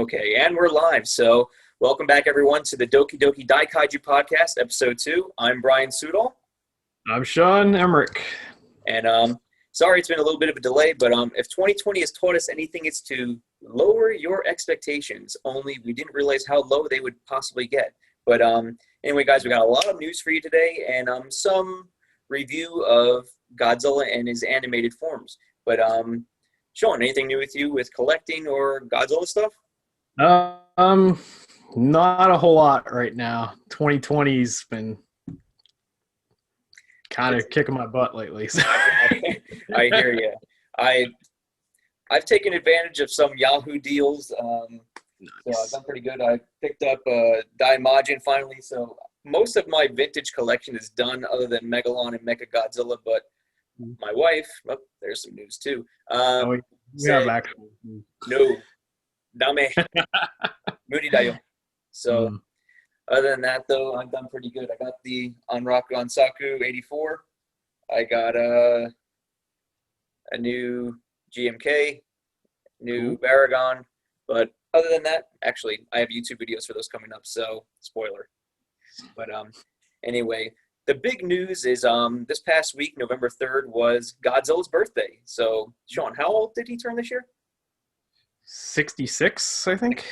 Okay, and we're live. So, welcome back, everyone, to the Doki Doki Daikaiju podcast, episode 2. I'm Brian Sudol. I'm Sean Emmerich. And sorry it's been a little bit of a delay, but if 2020 has taught us anything, it's to lower your expectations. Only we didn't realize how low they would possibly get. But anyway, guys, we got a lot of news for you today and some review of Godzilla and his animated forms. But Sean, anything new with you with collecting or Godzilla stuff? Not a whole lot right now. 2020's been kind of kicking my butt lately. So. I hear you. I've taken advantage of some Yahoo deals. So I've done pretty good. I picked up Daimajin finally. So most of my vintage collection is done, other than Megalon and Mechagodzilla. But my wife, there's some news too. We have actual news. No, dame, Moody Dayo. So, other than that, though, I've done pretty good. I got the Onraku Onsaku 84. I got a new GMK, new Baragon. But other than that, actually, I have YouTube videos for those coming up, so spoiler. But anyway, the big news is this past week, November 3rd, was Godzilla's birthday. So, Sean, how old did he turn this year? 66, I think.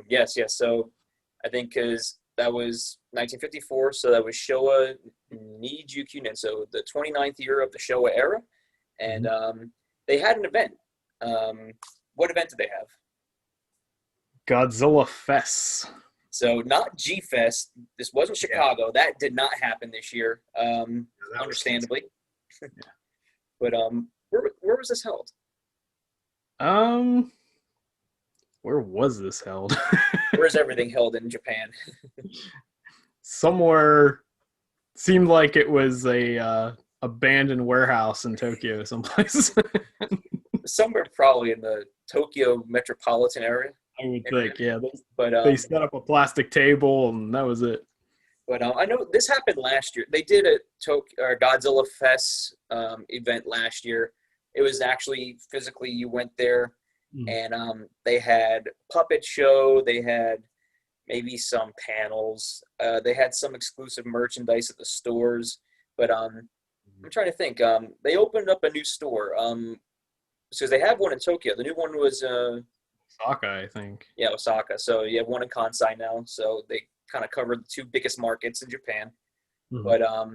Yes. So I think because that was 1954, so that was Showa Nijukyunen, so the 29th year of the Showa era. And they had an event. What event did they have? Godzilla Fest. So not G-Fest. This wasn't Chicago. That did not happen this year, understandably. But where was this held? Where was this held? Where's everything held in Japan? Somewhere. Seemed like it was a abandoned warehouse in Tokyo someplace. Somewhere probably in the Tokyo metropolitan area. I would think, yeah. But they set up a plastic table and that was it. But I know this happened last year. They did a Godzilla Fest event last year. It was actually physically, you went there and they had puppet show. They had maybe some panels. They had some exclusive merchandise at the stores. But I'm trying to think. They opened up a new store because they have one in Tokyo. The new one was Osaka, I think. Yeah, Osaka. So you have one in Kansai now. So they kind of covered the two biggest markets in Japan. But how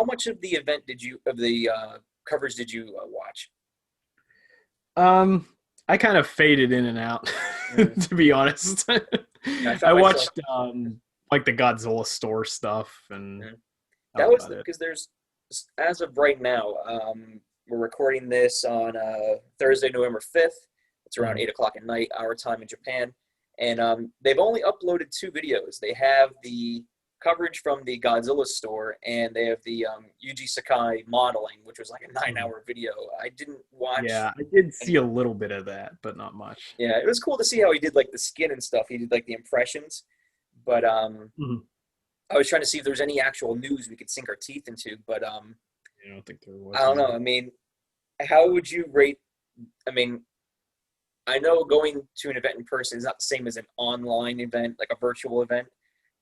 much of the event coverage did you watch? I kind of faded in and out, to be honest. I watched like the Godzilla store stuff, and that was because there's, as of right now, we're recording this on Thursday, November 5th. It's around 8 o'clock at night, our time in Japan, and they've only uploaded 2 videos. They have the coverage from the Godzilla store, and they have the Yuji Sakai modeling, which was like a 9-hour video. I didn't watch. Yeah, I did see a little bit of that, but not much. Yeah, it was cool to see how he did like the skin and stuff. He did like the impressions, but I was trying to see if there was any actual news we could sink our teeth into, but I don't think there was. I don't know. I mean, how would you rate? I mean, I know going to an event in person is not the same as an online event, like a virtual event.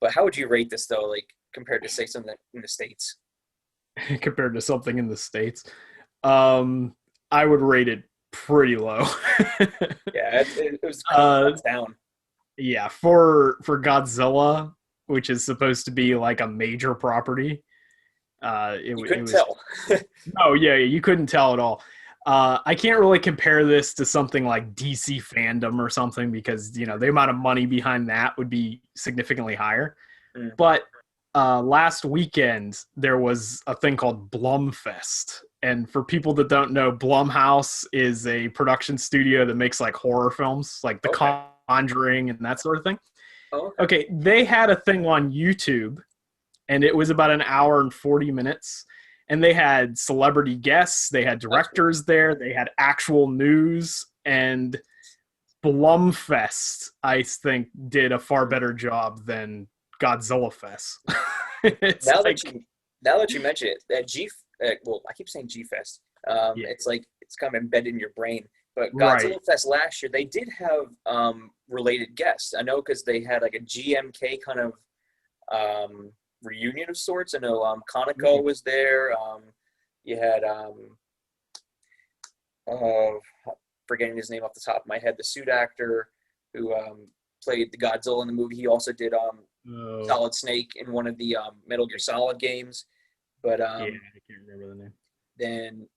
But how would you rate this, though, like compared to, say, something in the States? Compared to something in the States? I would rate it pretty low. Yeah, it was kind of down. Yeah, for Godzilla, which is supposed to be like a major property, you couldn't tell. No, yeah, you couldn't tell at all. I can't really compare this to something like DC fandom or something because, the amount of money behind that would be significantly higher. But last weekend, there was a thing called Blumfest. And for people that don't know, Blumhouse is a production studio that makes like horror films, like The Conjuring and that sort of thing. Okay, they had a thing on YouTube, and it was about an hour and 40 minutes. And they had celebrity guests, they had directors there, they had actual news, and Blumfest, I think, did a far better job than Godzilla Fest. Now that you mention it, that I keep saying G-Fest. It's like it's kind of embedded in your brain. But Right. Godzilla Fest last year, they did have related guests. I know because they had like a GMK kind of reunion of sorts. I know Kaneko was there. You had forgetting his name off the top of my head, the suit actor who played the Godzilla in the movie. He also did Solid Snake in one of the Metal Gear Solid games. But yeah, I can't remember the name. then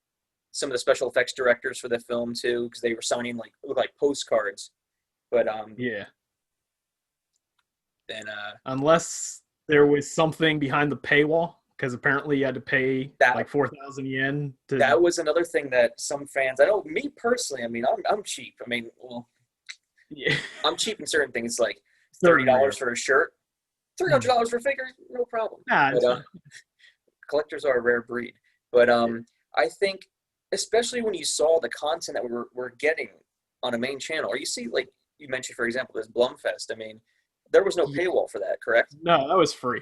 some of the special effects directors for the film too, because they were signing like postcards. But Yeah. then Unless there was something behind the paywall, because apparently you had to pay that like 4,000 yen to. that was another thing that some fans. I know me personally. I mean, I'm cheap. I mean, well, Yeah. I'm cheap in certain things, like Certain $30 for a shirt, $300 for a figure, no problem. Nah, But collectors are a rare breed. But I think, especially when you saw the content that we're getting on a main channel, or you see, like you mentioned, for example, this Blumfest. I mean, there was no paywall for that, correct? no, that was free.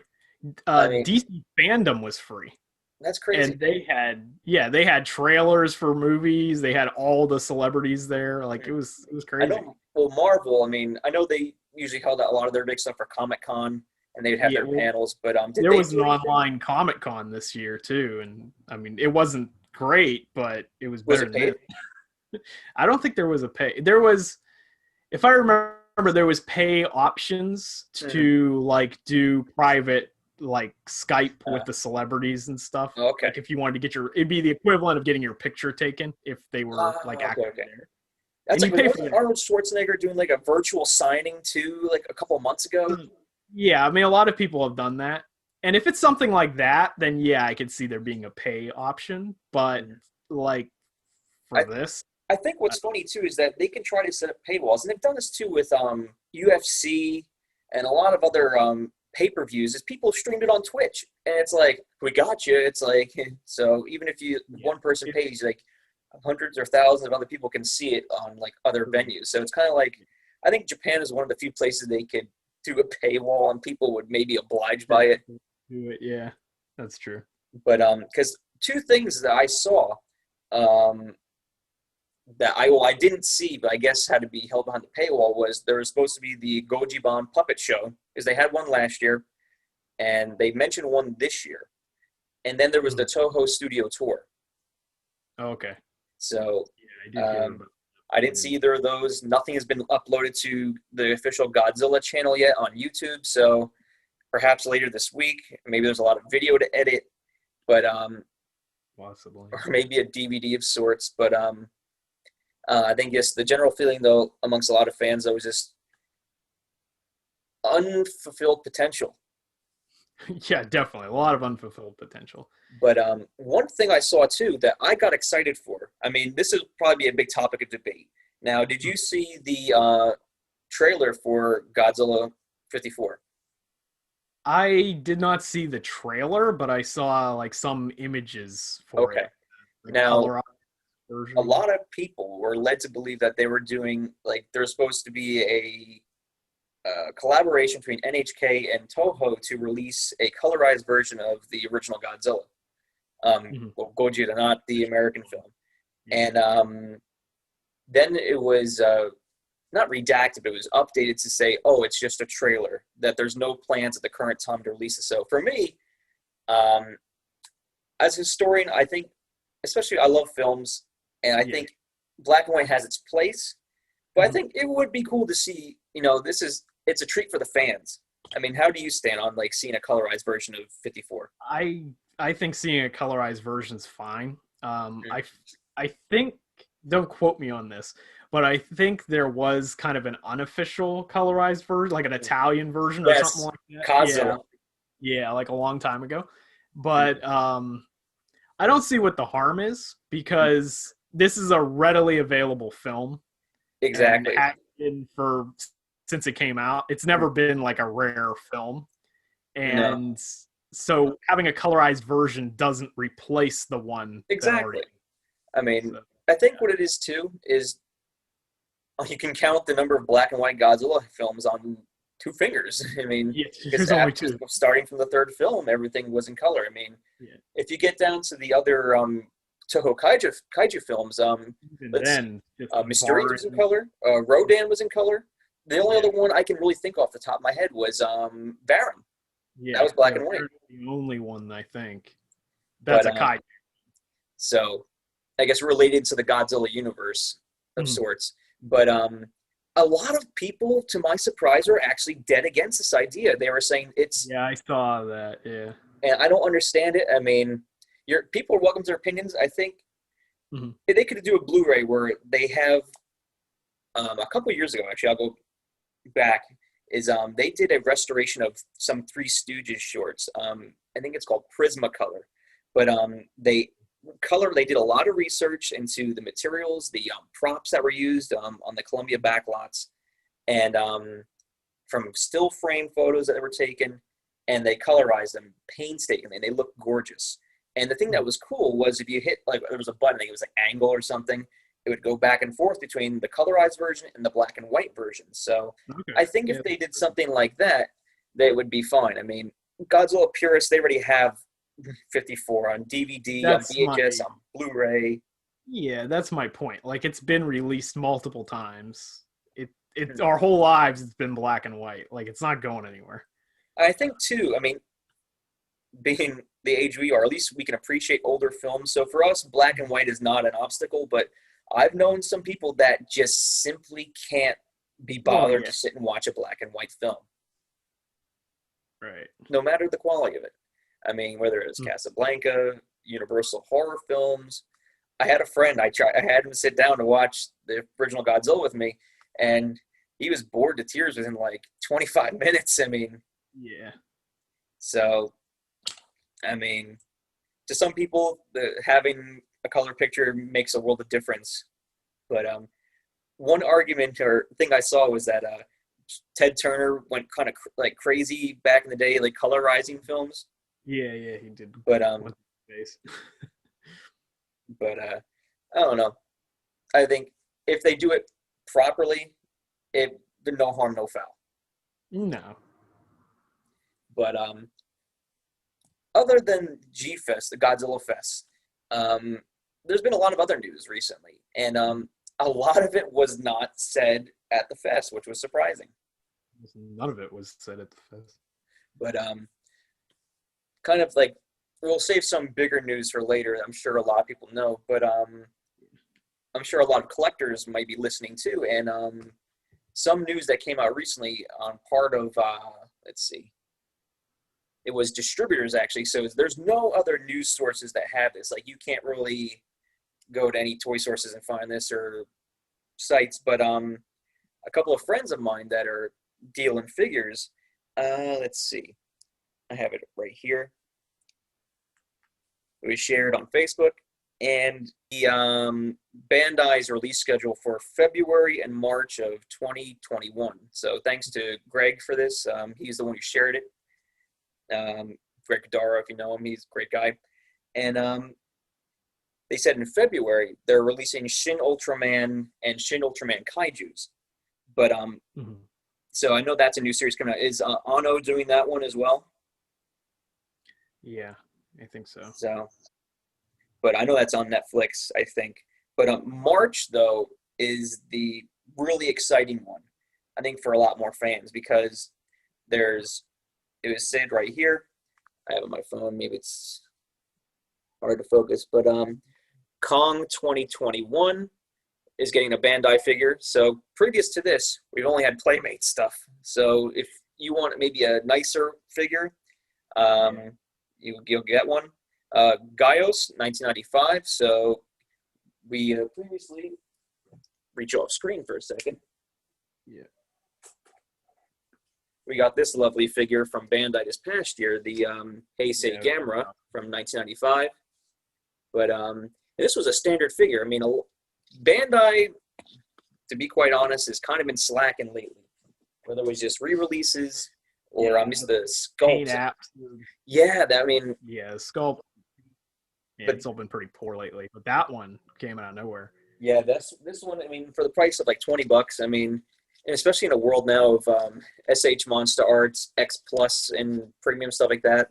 I mean, DC Fandom was free. that's crazy. And they had trailers for movies. They had all the celebrities there. Like it was I crazy. know. Well, Marvel. I mean, I know they usually held out a lot of their big stuff for Comic-Con, and they'd have their panels. But there was an online Comic-Con this year too, and I mean, it wasn't great, but it was better than this. I don't think there was a pay. There was, if I remember, there was pay options to like do private like Skype with the celebrities and stuff. Okay. Like if you wanted to get it'd be the equivalent of getting your picture taken if they were like active there. That's like wasn't Arnold Schwarzenegger doing like a virtual signing too, like a couple of months ago? Yeah, I mean a lot of people have done that. And if it's something like that, then yeah, I could see there being a pay option. But like for this, I think what's funny too is that they can try to set up paywalls, and they've done this too with UFC and a lot of other pay-per-views. Is people streamed it on Twitch, and it's like we got you. It's like so even if one person pays, like hundreds or thousands of other people can see it on like other venues. So it's kind of like I think Japan is one of the few places they could do a paywall, and people would maybe oblige by it. Do it, yeah, that's true. But because two things that I saw. That I didn't see, but I guess had to be held behind the paywall was there was supposed to be the Gojiban puppet show because they had one last year, and they mentioned one this year, and then there was the Toho Studio tour. Okay. So yeah, I didn't see either of those. Nothing has been uploaded to the official Godzilla channel yet on YouTube. So perhaps later this week, maybe there's a lot of video to edit, but possibly, or maybe a DVD of sorts, but I think just the general feeling, though, amongst a lot of fans, though, was just unfulfilled potential. Yeah, definitely. A lot of unfulfilled potential. But one thing I saw, too, that I got excited for, I mean, this would probably be a big topic of debate. Now, did you see the trailer for Godzilla 54? I did not see the trailer, but I saw, like, some images for it. Now, a lot of people were led to believe that they were doing, like, there's supposed to be a collaboration between NHK and Toho to release a colorized version of the original Godzilla. Well, Gojira, not the American film. And then it was not redacted, but it was updated to say, oh, it's just a trailer, that there's no plans at the current time to release it. So for me, as a historian, I think, especially I love films, and I think black and white has its place, but I think it would be cool to see, it's a treat for the fans. I mean, how do you stand on like seeing a colorized version of 54? I think seeing a colorized version is fine. I think, don't quote me on this, but I think there was kind of an unofficial colorized version, like an Italian version or something like that. Godzilla. Yeah, like a long time ago. But I don't see what the harm is because this is a readily available film. Exactly. And since it came out, it's never been like a rare film. And so having a colorized version doesn't replace the one. Exactly. I mean, I think what it is too is you can count the number of black and white Godzilla films on two fingers. I mean, there's only two. Starting from the third film, everything was in color. I mean, if you get down to the other Toho kaiju films. And Let's see. then Mysterious was in color. Rodan was in color. The only other one I can really think off the top of my head was Baron. Yeah, that was black and white. The only one I think. That's a kaiju. So, I guess related to the Godzilla universe of sorts. But a lot of people, to my surprise, are actually dead against this idea. They were saying it's... Yeah, I saw that, yeah. And I don't understand it. I mean, people are welcome to their opinions. I think they could do a Blu-ray where they have... a couple years ago, actually, I'll go back, they did a restoration of some Three Stooges shorts. I think it's called Prismacolor. But they did a lot of research into the materials, the props that were used on the Columbia backlots, and from still frame photos that were taken, and they colorized them painstakingly, and they looked gorgeous. And the thing that was cool was if you hit, like, there was a button, I think it was like angle or something, it would go back and forth between the colorized version and the black and white version. So I think if they did something like that, they would be fine. I mean, Godzilla purists, they already have 54 on DVD, on VHS, on Blu-ray. Yeah, that's my point. Like, it's been released multiple times. It's our whole lives it's been black and white. Like, it's not going anywhere. I think too, I mean, being the age we are, at least we can appreciate older films. So for us, black and white is not an obstacle, but I've known some people that just simply can't be bothered to sit and watch a black and white film. Right. No matter the quality of it. I mean, whether it's Casablanca, Universal horror films. I had a friend, I had him sit down to watch the original Godzilla with me, and he was bored to tears within like 25 minutes. I mean, yeah. So, I mean, to some people, having a color picture makes a world of difference. But one argument or thing I saw was that Ted Turner went kind of like crazy back in the day, like colorizing films. Yeah, he did. But but I don't know. I think if they do it properly, there's no harm, no foul. No. But other than G-Fest, the Godzilla Fest, there's been a lot of other news recently, and a lot of it was not said at the fest, which was surprising. None of it was said at the fest. But kind of like, we'll save some bigger news for later. I'm sure a lot of people know, but I'm sure a lot of collectors might be listening too. And some news that came out recently on part of, let's see, it was distributors actually. So there's no other news sources that have this. Like, you can't really go to any toy sources and find this or sites. But a couple of friends of mine that are dealing figures, let's see, I have it right here. It was shared on Facebook, and the Bandai's release schedule for February and March of 2021. So thanks to Greg for this. He's the one who shared it. Greg Dara, if you know him, he's a great guy. And they said in February they're releasing Shin Ultraman and Shin Ultraman Kaijus. But so I know that's a new series coming out. Is Anno doing that one as well? Yeah, I think so. But I know that's on Netflix, I think. But March, though, is the really exciting one, I think, for a lot more fans, because it was said right here. I have it on my phone. Maybe it's hard to focus. But Kong 2021 is getting a Bandai figure. So previous to this, we've only had Playmate stuff. So if you want maybe a nicer figure, you'll get one. Gaios 1995. So we previously reach off screen for a second. Yeah. We got this lovely figure from Bandai this past year, the Heisei Gamera from 1995. But this was a standard figure. I mean, Bandai, to be quite honest, has kind of been slacking lately. Whether it was just re-releases or just the sculpt. Yeah, the sculpt. Yeah, but it's all been pretty poor lately. But that one came out of nowhere. Yeah, this one, I mean, for the price of like $20, I mean, and especially in a world now of SH Monster Arts, X Plus, and premium stuff like that,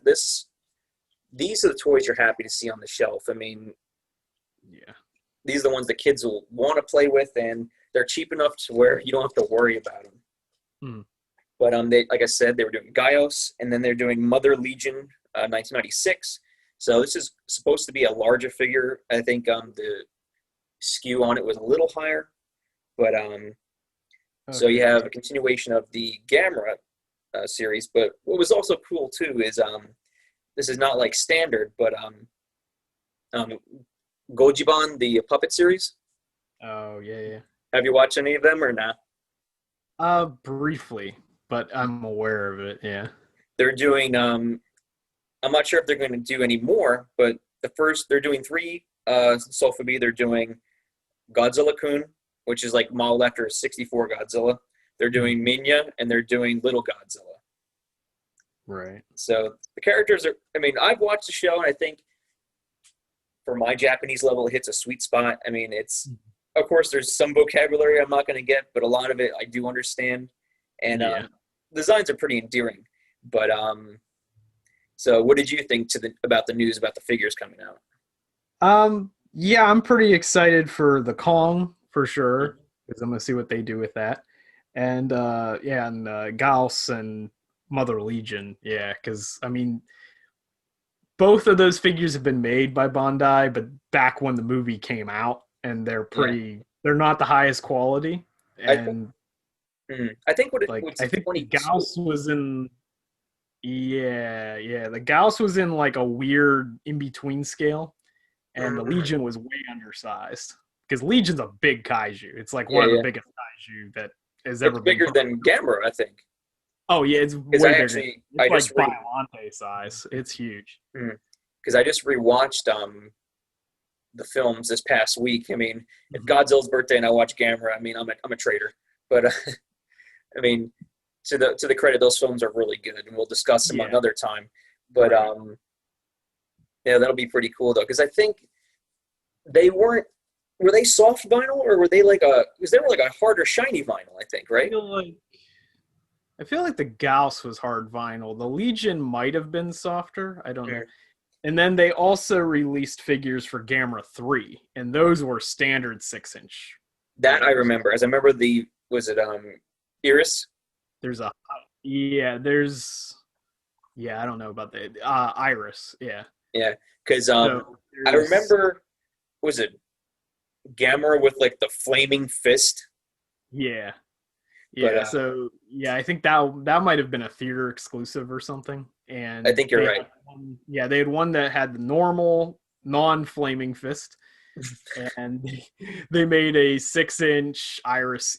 these are the toys you're happy to see on the shelf. I mean, Yeah. These are the ones the kids will want to play with, and they're cheap enough to where you don't have to worry about them. Mm. But they, like I said, they were doing Gaios, and then they're doing Mother Legion, 1996. So this is supposed to be a larger figure. I think the skew on it was a little higher, but so you have a continuation of the Gamera series. But what was also cool too is this is not like standard, but Gojiban, the puppet series. Oh yeah. Have you watched any of them or not? Briefly, but I'm aware of it. Yeah. They're doing. I'm not sure if they're going to do any more, but they're doing three. Sofubi, they're doing Godzilla-kun, which is like modeled after 64 Godzilla. They're doing Minya, and they're doing Little Godzilla. Right. So the characters are. I mean, I've watched the show, and I think for my Japanese level, it hits a sweet spot. I mean, it's. Of course, there's some vocabulary I'm not going to get, but a lot of it I do understand, and designs are pretty endearing. But so what did you think about the news about the figures coming out? Yeah, I'm pretty excited for the Kong for sure because I'm gonna see what they do with that, and Gauss and Mother Legion, yeah, because I mean, both of those figures have been made by Bandai, but back when the movie came out, and they're not the highest quality, and I think I think the Gauss was in. Yeah. The Gauss was in like a weird in-between scale, and the Legion was way undersized. Because Legion's a big kaiju. It's like one of the biggest kaiju that has ever been. It's bigger than Gamera, I think. Oh, yeah, it's way bigger. It's like Biollante size. It's huge. Because I just rewatched the films this past week. I mean, if Godzilla's birthday and I watch Gamera, I mean, I'm a traitor. But, I mean... To the credit, those films are really good, and we'll discuss them another time. But that'll be pretty cool though, because I think they were they soft vinyl, or were they like because they were like a harder shiny vinyl, I think, right? I feel like the Gauss was hard vinyl. The Legion might have been softer. I don't know. And then they also released figures for Gamera 3, and those were standard 6-inch. That I remember. As I remember Iris? There's I don't know about the Iris, yeah. Yeah, because I remember, was it Gamera with like the flaming fist? Yeah. But, I think that might have been a theater exclusive or something. And I think you're right. They had one that had the normal non-flaming fist. And they made a 6-inch Iris,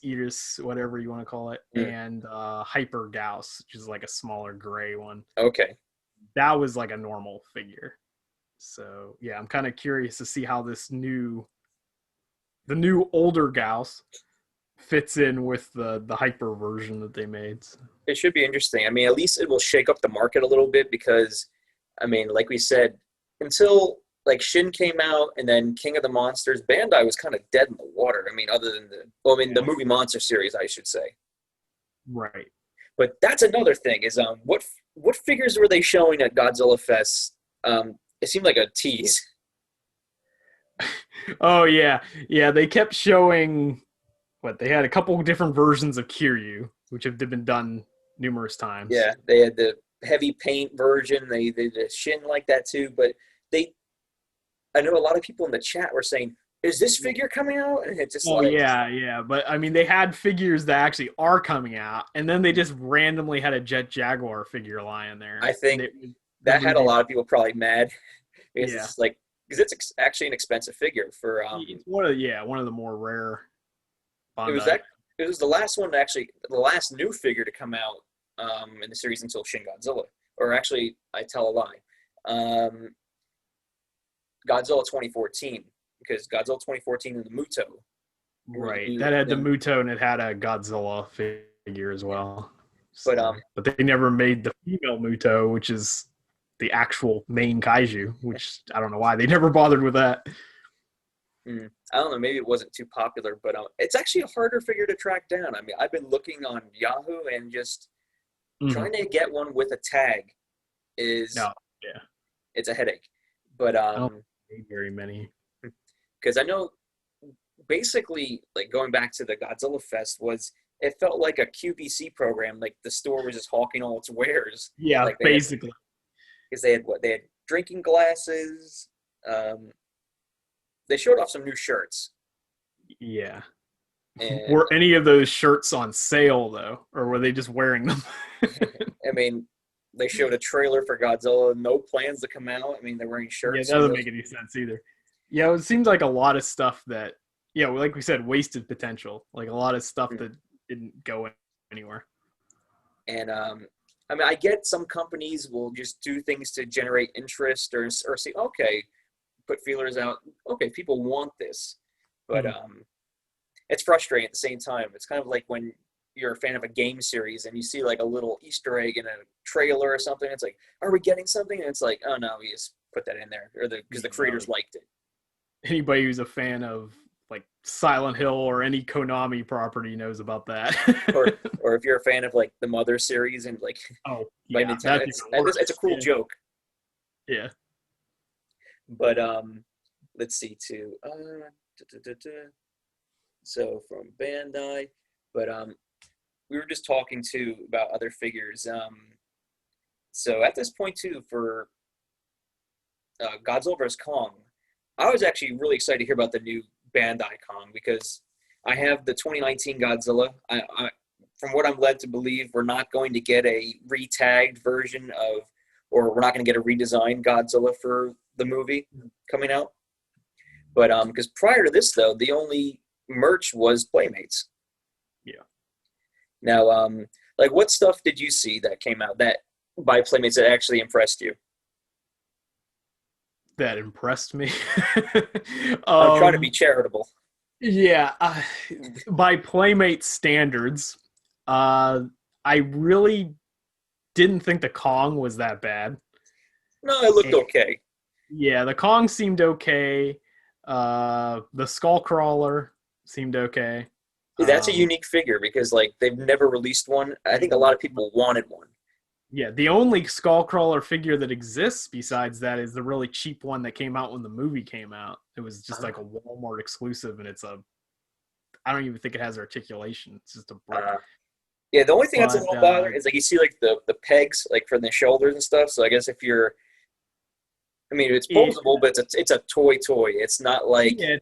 whatever you want to call it, and Hyper Gauss, which is like a smaller gray one. Okay. That was like a normal figure. So yeah, I'm kind of curious to see how the new older Gauss fits in with the Hyper version that they made. It should be interesting. I mean, at least it will shake up the market a little bit because, I mean, like we said, until like Shin came out and then King of the Monsters, Bandai was kind of dead in the water. I mean, other than the movie Monster series, I should say. Right. But that's another thing is what figures were they showing at Godzilla Fest? It seemed like a tease. Oh yeah. They kept showing they had a couple of different versions of Kiryu, which have been done numerous times. Yeah, they had the heavy paint version. They did a Shin like that too, but I know a lot of people in the chat were saying, is this figure coming out? And it's just yeah. But I mean, they had figures that actually are coming out, and then they just randomly had a Jet Jaguar figure lying there. I think that had a lot of people probably mad because it's actually an expensive figure for. It's one of the more rare. Bandai. It was the last one the last new figure to come out in the series until Shin Godzilla, or actually, I tell a lie. Godzilla 2014, because Godzilla 2014 and the Muto. Right. That had the Muto and it had a Godzilla figure as well. But they never made the female Muto, which is the actual main kaiju, which I don't know why they never bothered with that. I don't know. Maybe it wasn't too popular, but it's actually a harder figure to track down. I mean, I've been looking on Yahoo and just trying to get one with a tag it's a headache. But I don't need very many. because I know basically, like, going back to the Godzilla Fest, was it felt like a QVC program. Like, the store was just hawking all its wares. Yeah, Like, basically. Because they had what? They had drinking glasses. They showed off some new shirts. Yeah. And Were any of those shirts on sale, though? Or were they just wearing them? I mean, they showed a trailer for Godzilla. No plans to come out. I mean, they're wearing Yeah, shirts. that doesn't make any sense either. Yeah, it seems like a lot of stuff that, yeah, like we said, wasted potential. Like a lot of stuff that didn't go anywhere. And I mean, I get some companies will just do things to generate interest or say, okay, put feelers out. Okay, people want this, but it's frustrating at the same time. It's kind of like when you're a fan of a game series and you see like a little Easter egg in a trailer or something. It's like, are we getting something? And it's like, oh no, we just put that in there, or because the creators liked it. Anybody who's a fan of like Silent Hill or any Konami property knows about that. or if you're a fan of like the Mother series and like by Nintendo, it's a cool joke. Yeah. But let's see too. So from Bandai, but we were just talking too about other figures. So at this point too, for Godzilla vs. Kong, I was actually really excited to hear about the new Bandai Kong because I have the 2019 Godzilla. From what I'm led to believe, we're not going to get a retagged version of, or we're not going to get a redesigned Godzilla for the movie coming out. But because prior to this, though, the only merch was Playmates. Yeah. Now, like, what stuff did you see that came out that by Playmates that actually impressed you? That impressed me. I'm trying to be charitable. Yeah, by Playmate standards, I really didn't think the Kong was that bad. No, it looked okay. Yeah, the Kong seemed okay. The Skullcrawler seemed okay. That's a unique figure because like they've never released one. I think a lot of people wanted one. Yeah, the only Skullcrawler figure that exists besides that is the really cheap one that came out when the movie came out. It was just like a Walmart exclusive, and I don't even think it has articulation. It's just a brick. Yeah, the only thing that's a little bothering is like you see like the pegs like from the shoulders and stuff. So I guess if you're, I mean, it's posable, but it's a toy. It's not like. Yeah,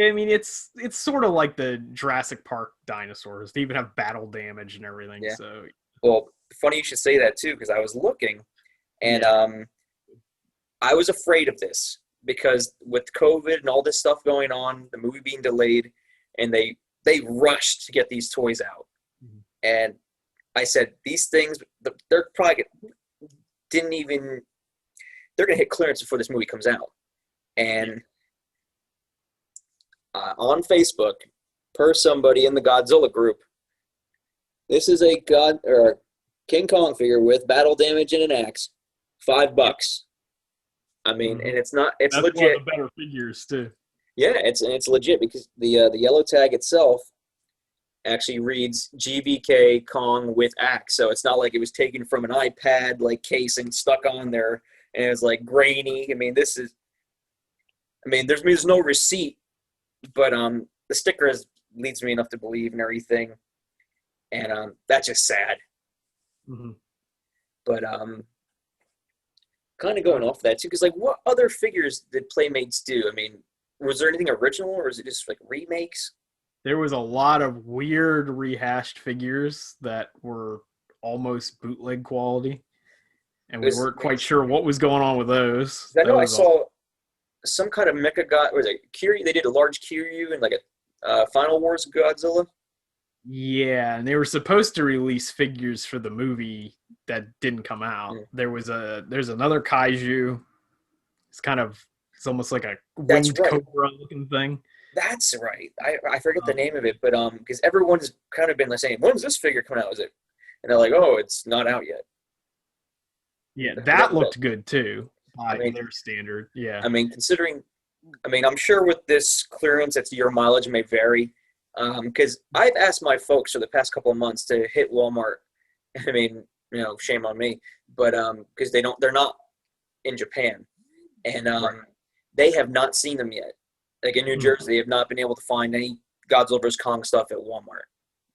I mean, it's sort of like the Jurassic Park dinosaurs. They even have battle damage and everything. Yeah. So. Well, funny you should say that too, because I was looking, and I was afraid of this because with COVID and all this stuff going on, the movie being delayed, and they rushed to get these toys out, and I said these things they're probably they're gonna hit clearance before this movie comes out, and on Facebook, per somebody in the Godzilla group. This is a King Kong figure with battle damage and an axe, $5. I mean, and it's not. It's that's legit. One of the better figures too. Yeah, it's legit because the yellow tag itself actually reads GVK Kong with axe, so it's not like it was taken from an iPad like case and stuck on there and it was like grainy. I mean, there's no receipt, but the sticker leads me enough to believe and everything. And that's just sad. But kind of going off that too, because like, what other figures did Playmates do? I mean, was there anything original, or is it just like remakes? There was a lot of weird rehashed figures that were almost bootleg quality, and we weren't quite sure what was going on with those. I know I saw some kind of mecha god. Was it Kiryu? They did a large Kiryu and like a Final Wars Godzilla. Yeah, and they were supposed to release figures for the movie that didn't come out. There's another kaiju. It's almost like a winged cobra looking thing. That's right. I forget the name of it, but because everyone's kind of been like saying, when's this figure coming out? Is it? And they're like, oh, it's not out yet. Yeah, that looked good too by their standard. Yeah. I mean, I'm sure with this clearance, your mileage may vary. Because I've asked my folks for the past couple of months to hit Walmart. I mean, shame on me, but because they're not in Japan, and they have not seen them yet. Like in New Jersey, they have not been able to find any Godzilla vs. Kong stuff at Walmart.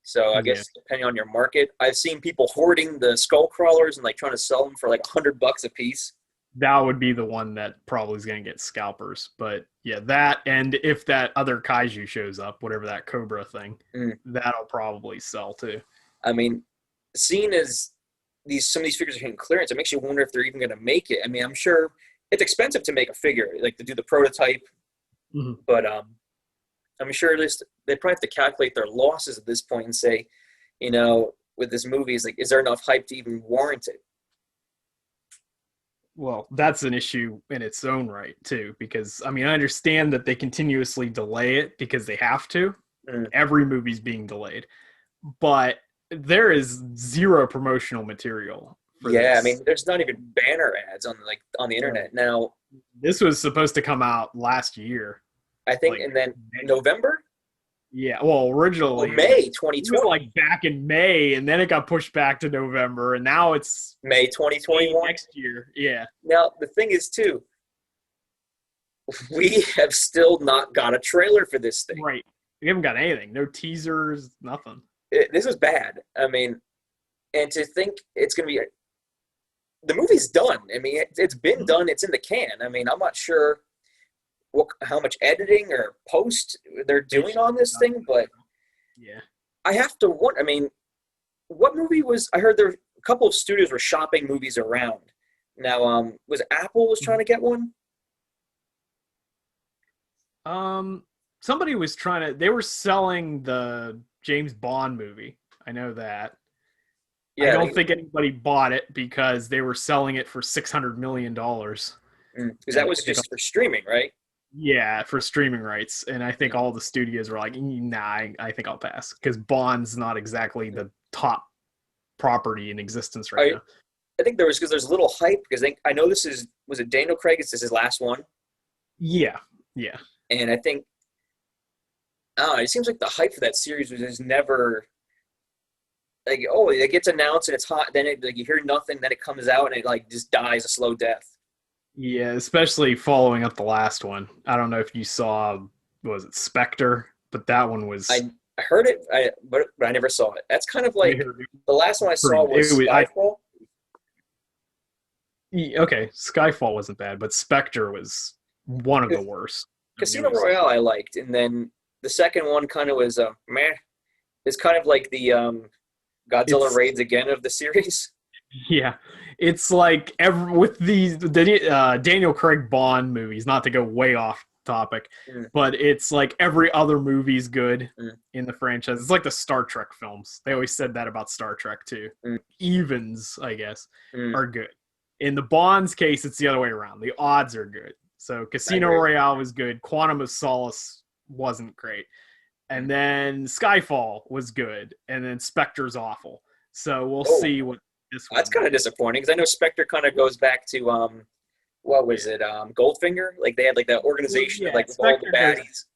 So I guess depending on your market, I've seen people hoarding the skull crawlers and like trying to sell them for like $100 a piece. That would be the one that probably is going to get scalpers. But yeah, that, and if that other kaiju shows up, whatever that Cobra thing, that'll probably sell too. I mean, seeing as some of these figures are hitting clearance, it makes you wonder if they're even going to make it. I mean, I'm sure it's expensive to make a figure, like to do the prototype, but I'm sure they probably have to calculate their losses at this point and say, you know, with this movie, is there enough hype to even warrant it? Well, that's an issue in its own right too, because I mean, I understand that they continuously delay it because they have to. Every movie's being delayed, but there is zero promotional material for this. I mean, there's not even banner ads on the internet now. This was supposed to come out last year, I think, and then November. Yeah, well, originally May 2020, it was like back in May, and then it got pushed back to November, and now it's May 2021 next year. Yeah. Now the thing is too, we have still not got a trailer for this thing. Right. We haven't got anything. No teasers. Nothing. This is bad. I mean, and to think it's going to be the movie's done. I mean, it's been done. It's in the can. I mean, I'm not sure how much editing or post they're doing on this thing, but I have to wonder. I mean, what movie was? I heard there a couple of studios were shopping movies around. Now, was Apple was trying to get one? Somebody was trying to. They were selling the James Bond movie. I know that. Yeah, I don't think anybody bought it because they were selling it for $600 million. Because that was just for streaming, right? Yeah, for streaming rights. And I think all the studios were like, nah, I think I'll pass. Because Bond's not exactly the top property in existence right now. I think because there's a little hype, because I know was it Daniel Craig? Is this his last one? Yeah. And I think, it seems like the hype for that series was never, like, it gets announced and it's hot, then you hear nothing, then it comes out and it like just dies a slow death. Yeah, especially following up the last one. I don't know if you saw, was it Spectre? But that one was... I heard it, but I never saw it. That's kind of like, the last one I saw was Skyfall. Okay, Skyfall wasn't bad, but Spectre was one of the worst. Casino Royale I liked, and then the second one kind of was meh. It's kind of like the Godzilla Raids Again of the series. Yeah, it's like with the Daniel Craig Bond movies, not to go way off topic, but it's like every other movie's good in the franchise. It's like the Star Trek films. They always said that about Star Trek too. Evens, I guess, are good. In the Bond's case, it's the other way around. The odds are good. So Casino Royale was good. Quantum of Solace wasn't great. And then Skyfall was good. And then Spectre's awful. So we'll see what this one. That's kind of disappointing, because I know Spectre kind of goes back to, what was it, Goldfinger? Like they had like that organization of like all the baddies.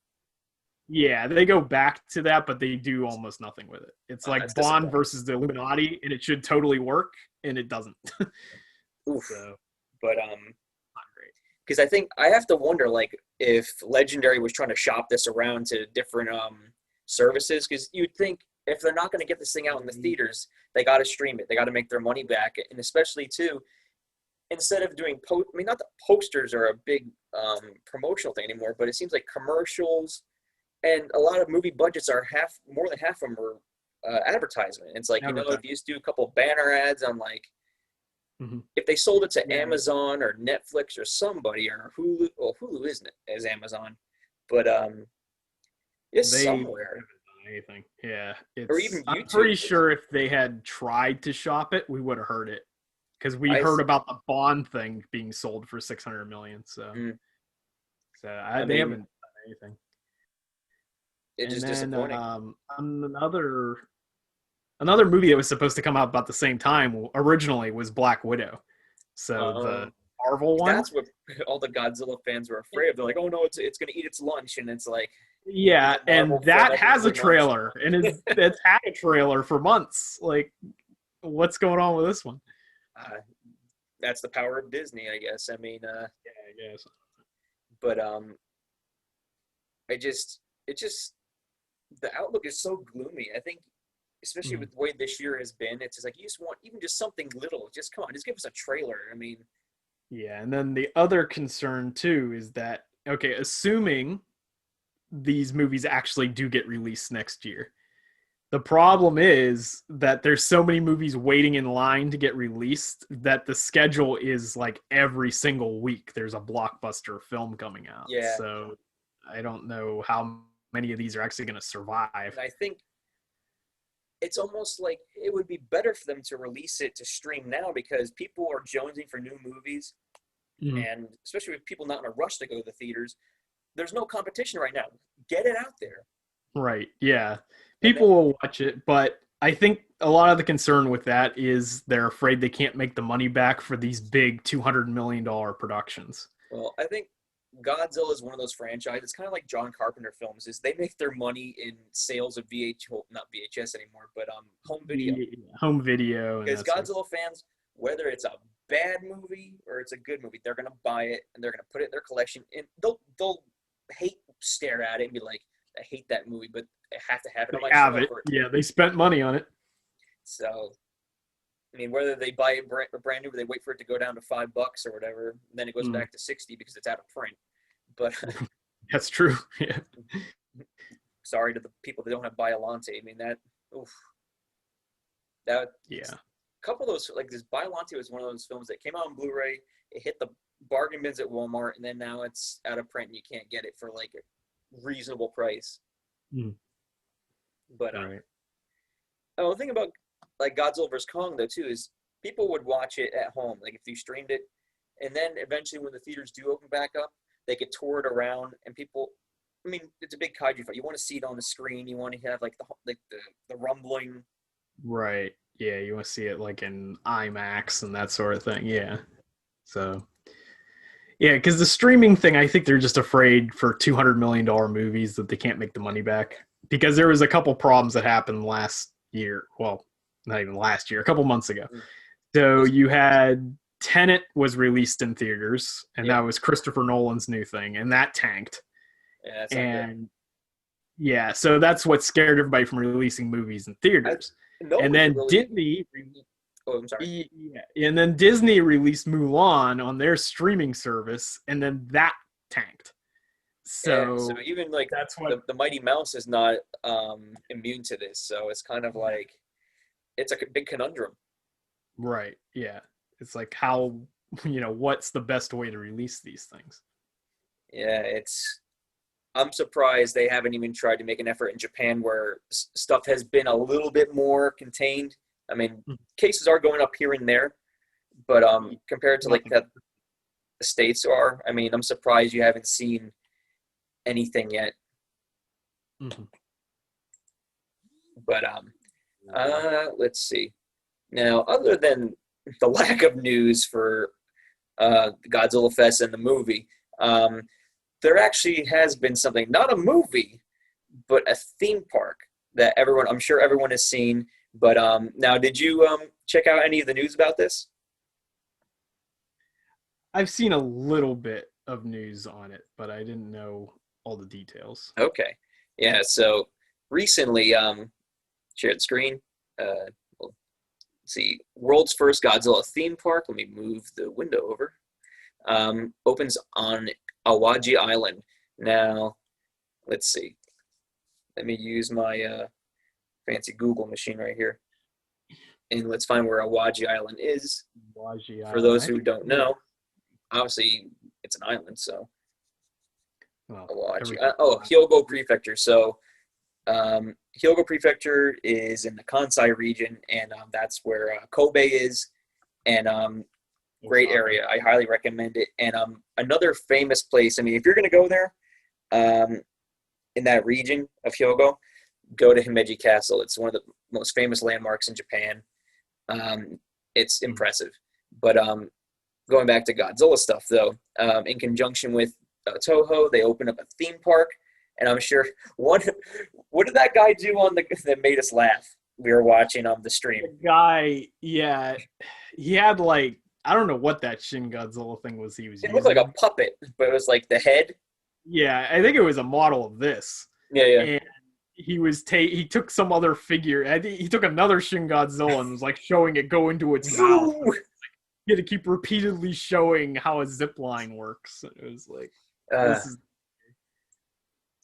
Yeah, they go back to that, but they do almost nothing with it. It's like Bond versus the Illuminati, and it should totally work, and it doesn't. Oof. But not great, because I think I have to wonder, like, if Legendary was trying to shop this around to different services, because you'd think if they're not going to get this thing out in the theaters, they got to stream it. They got to make their money back, and especially too, instead of doing not that posters are a big promotional thing anymore, but it seems like commercials and a lot of movie budgets are more than half of them are advertisement. It's like, if you just do a couple banner ads on like. If they sold it to Amazon or Netflix or somebody or Hulu, well, Hulu isn't as Amazon, but it's somewhere. Anything, yeah. Or even YouTube. I'm pretty sure if they had tried to shop it, we would have heard it, because we heard about the Bond thing being sold for $600 million. So, they haven't done anything. It's just disappointing. Another movie that was supposed to come out about the same time originally was Black Widow. So the Marvel one. That's what all the Godzilla fans were afraid of. They're like, oh no, it's going to eat its lunch, and it's like. Yeah, and that has a trailer, and it's had a trailer for months. Like, what's going on with this one? That's the power of Disney, I guess. I mean, I guess. But it just the outlook is so gloomy. I think, especially with the way this year has been, it's just like you just want even just something little. Just come on, just give us a trailer. I mean, Yeah, and then the other concern too is that, okay, assuming these movies actually do get released next year, the problem is that there's so many movies waiting in line to get released that the schedule is like every single week there's a blockbuster film coming out. yeah. So I don't know how many of these are actually going to survive. And I think it's almost like it would be better for them to release it to stream now because people are jonesing for new movies, and especially with people not in a rush to go to the theaters, there's no competition right now. Get it out there. Right. Yeah. People will watch it, but I think a lot of the concern with that is they're afraid they can't make the money back for these big $200 million productions. Well, I think Godzilla is one of those franchises. It's kind of like John Carpenter films. Is they make their money in sales of not VHS anymore, but home video. Home video. Because Godzilla fans, whether it's a bad movie or it's a good movie, they're gonna buy it and they're gonna put it in their collection, and they'll stare at it and be like, I hate that movie, but I have to have it on my shelf. Yeah, they spent money on it. So, I mean, whether they buy it brand new or they wait for it to go down to $5 or whatever, then it goes back to 60 because it's out of print. But that's true. Yeah. Sorry to the people that don't have Biollante. I mean, yeah. A couple of those, like this Biollante was one of those films that came out on Blu-ray. It hit the bargain bins at Walmart, and then now it's out of print and you can't get it for like a reasonable price. But the thing about like Godzilla vs. Kong though too is people would watch it at home, like if you streamed it, and then eventually when the theaters do open back up, they could tour it around, and people, I mean, it's a big kaiju fight. You want to see it on the screen. You want to have like the rumbling. Right. Yeah, you want to see it like in IMAX and that sort of thing. Yeah. So, yeah, because the streaming thing, I think they're just afraid for $200 million movies that they can't make the money back. Because there was a couple problems that happened last year. Well, not even last year, a couple months ago. So you had Tenet was released in theaters, and that was Christopher Nolan's new thing, and that tanked. Yeah, that's not good. Yeah, so that's what scared everybody from releasing movies in theaters. And then Disney. Oh, I'm sorry. Yeah, and then Disney released Mulan on their streaming service, and then that tanked. So even like that's what the Mighty Mouse is not immune to this. So it's kind of like it's a big conundrum. Right. Yeah. It's like how what's the best way to release these things? Yeah, I'm surprised they haven't even tried to make an effort in Japan where stuff has been a little bit more contained. I mean, cases are going up here and there, but compared to like that the States are, I mean, I'm surprised you haven't seen anything yet. But let's see. Now, other than the lack of news for Godzilla Fest and the movie, there actually has been something, not a movie, but a theme park that I'm sure everyone has seen. But now, did you check out any of the news about this? I've seen a little bit of news on it, but I didn't know all the details. Okay. Yeah, so recently, shared screen, let's see, world's first Godzilla theme park, let me move the window over, opens on Awaji Island. Now, let's see. Let me use my fancy Google machine right here. And let's find where Awaji Island is. For those who don't know, obviously it's an island, so. Awaji. Hyogo Prefecture. So, Hyogo Prefecture is in the Kansai region, and that's where Kobe is. And great area. I highly recommend it. And another famous place, I mean, if you're going to go there in that region of Hyogo, go to Himeji Castle. It's one of the most famous landmarks in Japan. It's impressive. But going back to Godzilla stuff, though, in conjunction with Toho, they opened up a theme park. And I'm sure, what did that guy do that made us laugh? We were watching on the stream. The guy, yeah, he had like, I don't know what that Shin Godzilla thing was he was using. It looked like a puppet, but it was like the head. Yeah, I think it was a model of this. Yeah. And he took some other figure. I think he took another Shin Godzilla and was like showing it go into its mouth. He had to keep repeatedly showing how a zip line works. It was like, this is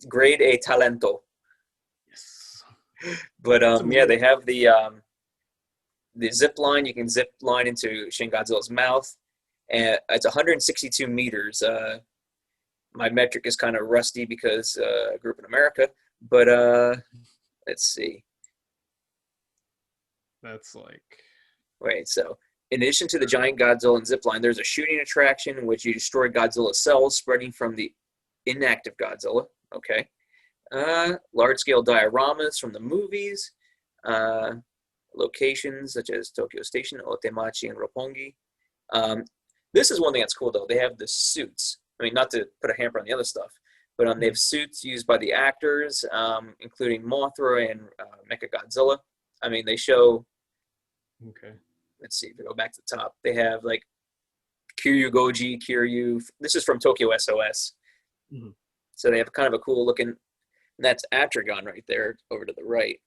grade A talento. yes. But yeah, they have the zip line. You can zip line into Shin Godzilla's mouth, and it's 162 meters. My metric is kind of rusty because I grew up in America. But let's see. That's like Wait, so in addition to the giant Godzilla and zipline, there's a shooting attraction in which you destroy Godzilla's cells spreading from the inactive Godzilla. Okay. Large-scale dioramas from the movies. Locations such as Tokyo Station, Otemachi, and Roppongi. This is one thing that's cool, though. They have the suits. I mean, not to put a hamper on the other stuff, but they have suits used by the actors, including Mothra and Mechagodzilla. I mean, they show... Okay. Let's see, if we go back to the top, they have like Kiryu Goji, Kiryu. This is from Tokyo SOS. Mm-hmm. So they have kind of a cool looking, and that's Atragon right there over to the right.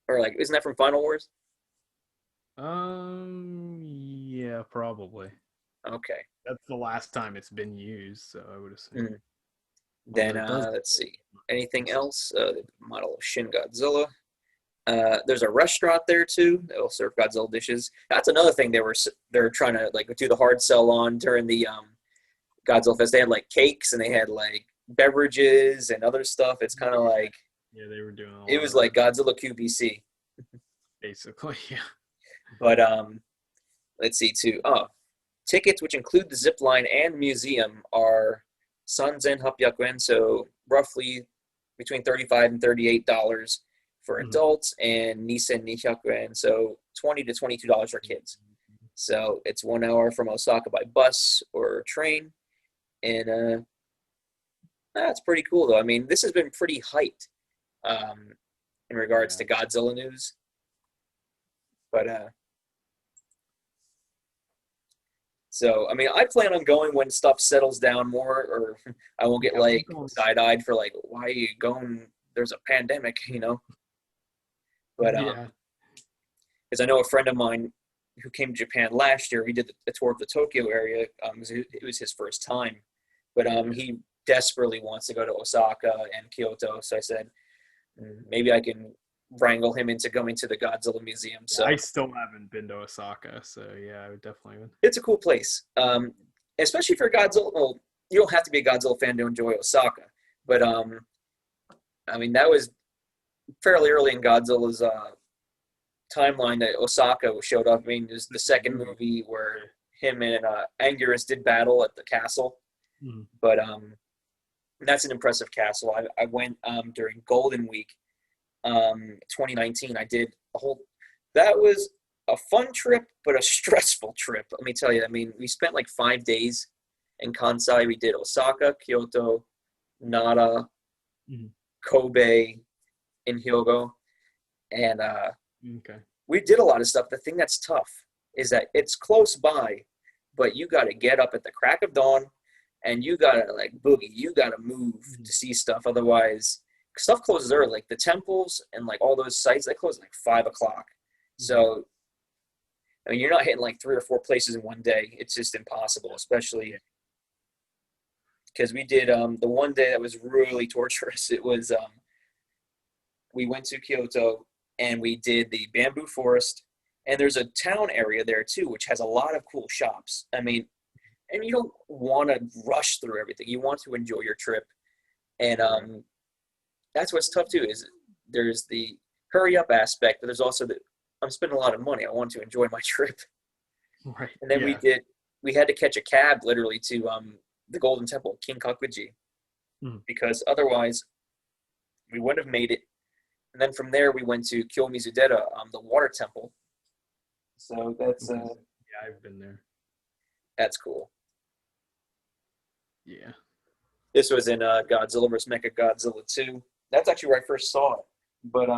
Or like, isn't that from Final Wars? Yeah, probably. Okay. That's the last time it's been used, so I would assume. Mm. Then, let's see. Anything else? Model of Shin Godzilla. There's a restaurant there too. They'll serve Godzilla dishes. That's another thing they're trying to like do the hard sell on during the Godzilla Fest. They had like cakes and they had like beverages and other stuff. It's kind of like they were doing. It was like Godzilla QVC, basically. Yeah. But let's see too. Tickets which include the zip line and museum are Sanzen Happyaku, so roughly between $35 and $38 for adults, and Nisen Nihyaku, so $20 to $22 for kids. So it's 1 hour from Osaka by bus or train, and that's pretty cool though. I mean, this has been pretty hyped in regards to Godzilla news, but so I mean, I plan on going when stuff settles down more, or I won't get like side-eyed for like, why are you going? There's a pandemic, you know. But because I know a friend of mine who came to Japan last year, he did a tour of the Tokyo area. It was his first time, but he desperately wants to go to Osaka and Kyoto. So I said, maybe I can wrangle him into going to the Godzilla Museum. So I still haven't been to Osaka, so yeah, I would definitely. It's a cool place, especially for Godzilla. Well, you don't have to be a Godzilla fan to enjoy Osaka, but I mean that was fairly early in Godzilla's timeline that Osaka showed up. I mean, it was the second movie where him and Anguirus did battle at the castle. But that's an impressive castle. I went during Golden Week 2019. I did a whole – that was a fun trip but a stressful trip, let me tell you. I mean, we spent like 5 days in Kansai. We did Osaka, Kyoto, Nara, Kobe, in Hyogo, and we did a lot of stuff. The thing that's tough is that it's close by, but you got to get up at the crack of dawn, and you got to like boogie. You got to move to see stuff. Otherwise, stuff closes early. Like the temples and like all those sites, they close at like 5 o'clock. So, I mean, you're not hitting like 3 or 4 places in one day. It's just impossible, especially because we did the one day that was really torturous. It was we went to Kyoto and we did the bamboo forest, and there's a town area there too, which has a lot of cool shops. I mean, and you don't want to rush through everything. You want to enjoy your trip. And that's what's tough too, is there's the hurry up aspect, but there's also the, I'm spending a lot of money. I want to enjoy my trip. Right. And then we had to catch a cab literally to the Golden Temple, Kinkakuji, because otherwise we wouldn't have made it. And then from there, we went to Kyomizudera, the water temple. So that's yeah, I've been there. That's cool. Yeah. This was in Godzilla vs. Mechagodzilla 2. That's actually where I first saw it. But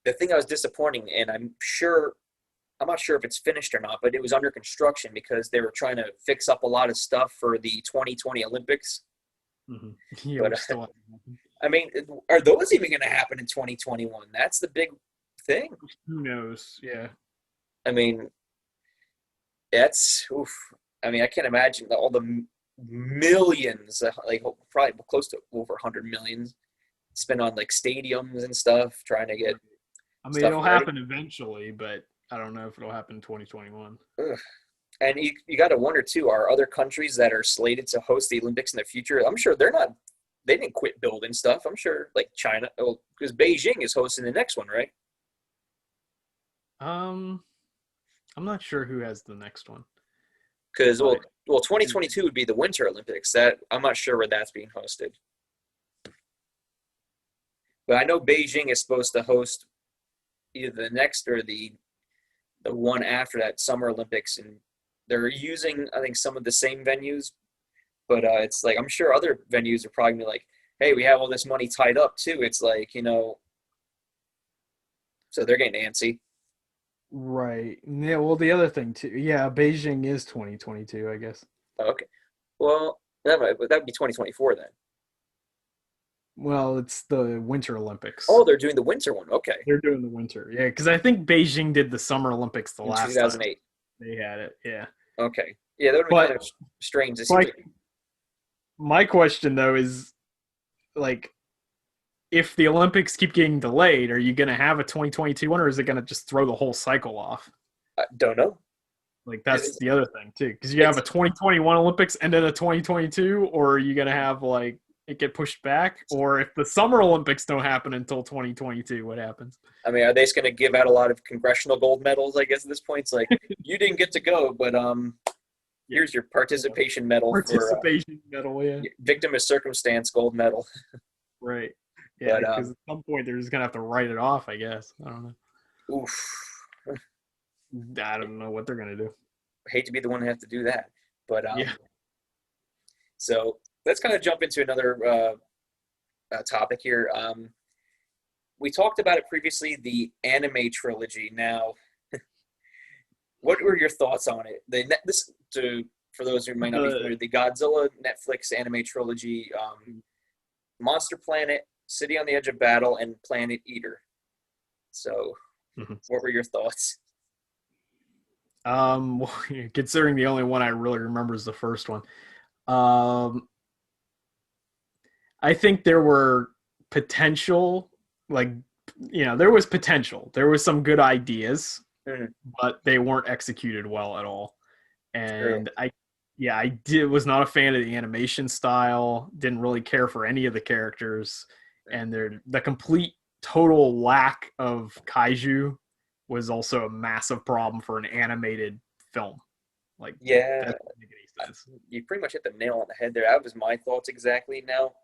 the thing I was disappointing, and I'm sure I'm not sure if it's finished or not, but it was under construction because they were trying to fix up a lot of stuff for the 2020 Olympics. Mm-hmm. Yeah, But we're still. I mean, are those even going to happen in 2021? That's the big thing. Who knows? Yeah. I mean, that's oof. I mean, I can't imagine all the millions, like probably close to over 100 millions, spent on like stadiums and stuff, trying to get I mean, stuff it'll ready. happen eventually, but I don't know if it'll happen in 2021. Ugh. And you got to wonder too, are other countries that are slated to host the Olympics in the future? I'm sure they didn't quit building stuff. I'm sure like China, because Beijing is hosting the next one, right? Um, I'm not sure who has the next one, Because but 2022 would be the Winter Olympics. That I'm not sure where that's being hosted, but I know Beijing is supposed to host either the next or the one after that Summer Olympics, and they're using I think some of the same venues, but it's like I'm sure other venues are probably gonna be like, hey, we have all this money tied up too. It's like so they're getting antsy. right. Yeah. Well, the other thing too. Yeah, Beijing is 2022, I guess. Okay, well that would be 2024 then. Well, it's the Winter Olympics. Oh, they're doing the winter one. Okay, They're doing the winter. Yeah, because I think Beijing did the Summer Olympics the in last time 2008. they had it. Yeah. Okay, yeah, that would be kind But of strange. It seems like like my question though is like if the Olympics keep getting delayed, are you going to have a 2022 one or is it going to just throw the whole cycle off? I don't know. Like that's It's, the other thing too, because you have it's a 2021 Olympics and then a 2022, or are you gonna have like it get pushed back, or if the Summer Olympics don't happen until 2022, what happens? I mean, are they just going to give out a lot of congressional gold medals? I guess at this point, it's like you didn't get to go, but Yeah, here's your participation medal for participation medal, yeah, victim of circumstance gold medal. right, yeah, But because at some point they're just gonna have to write it off, I guess. oof, I don't know what they're gonna do. I hate to be the one to have to do that. But Yeah, so let's kind of jump into another topic here. We talked about it previously, the Anime Trilogy. Now, what were your thoughts on it? For those who might not be familiar, the Godzilla Netflix Anime Trilogy, Monster Planet, City on the Edge of Battle, and Planet Eater. So, what were your thoughts? well, considering the only one I really remember is the first one, um, I think there were potential, like, there was potential. There was some good ideas, Mhm. but they weren't executed well at all. True. And was not a fan of the animation style. Didn't really care for any of the characters, and the complete total lack of kaiju was also a massive problem for an animated film. Like, Yeah, that doesn't make any sense. you pretty much hit the nail on the head there. That was my thoughts exactly. Now,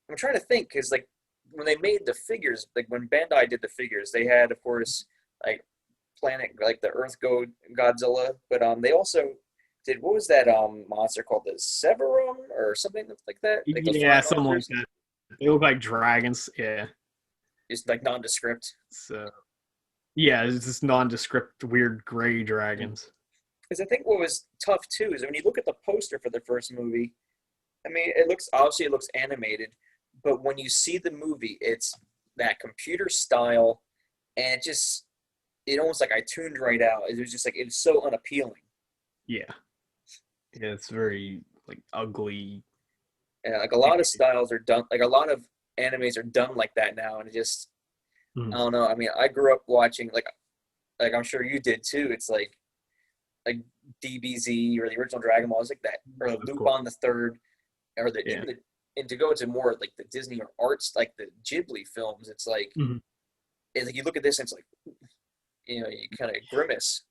I'm trying to think because like when they made the figures, like when Bandai did the figures, they had of course like Planet like the Earth Godzilla, but they also did what was that monster called the Severum or something like that? Like those Yeah, flying something like monsters, that. They look like dragons. Yeah. just like nondescript. So yeah, it's just nondescript, weird gray dragons. Because I think what was tough too is when you look at the poster for the first movie, I mean, it looks animated, but when you see the movie, it's that computer style, and it almost like I tuned right out. It was just like it's so unappealing. Yeah. Yeah, it's very like ugly. And like a lot of styles are done, like a lot of animes are done like that now, and it just I Mhm. don't know. I mean, I grew up watching like I'm sure you did too. It's like DBZ or the original Dragon Ball. It's like that, or Of course. Lupin the Third, or Yeah. and to go into more like the Disney or arts, like the Ghibli films. It's like Mhm. you look at this and it's like you kind of grimace.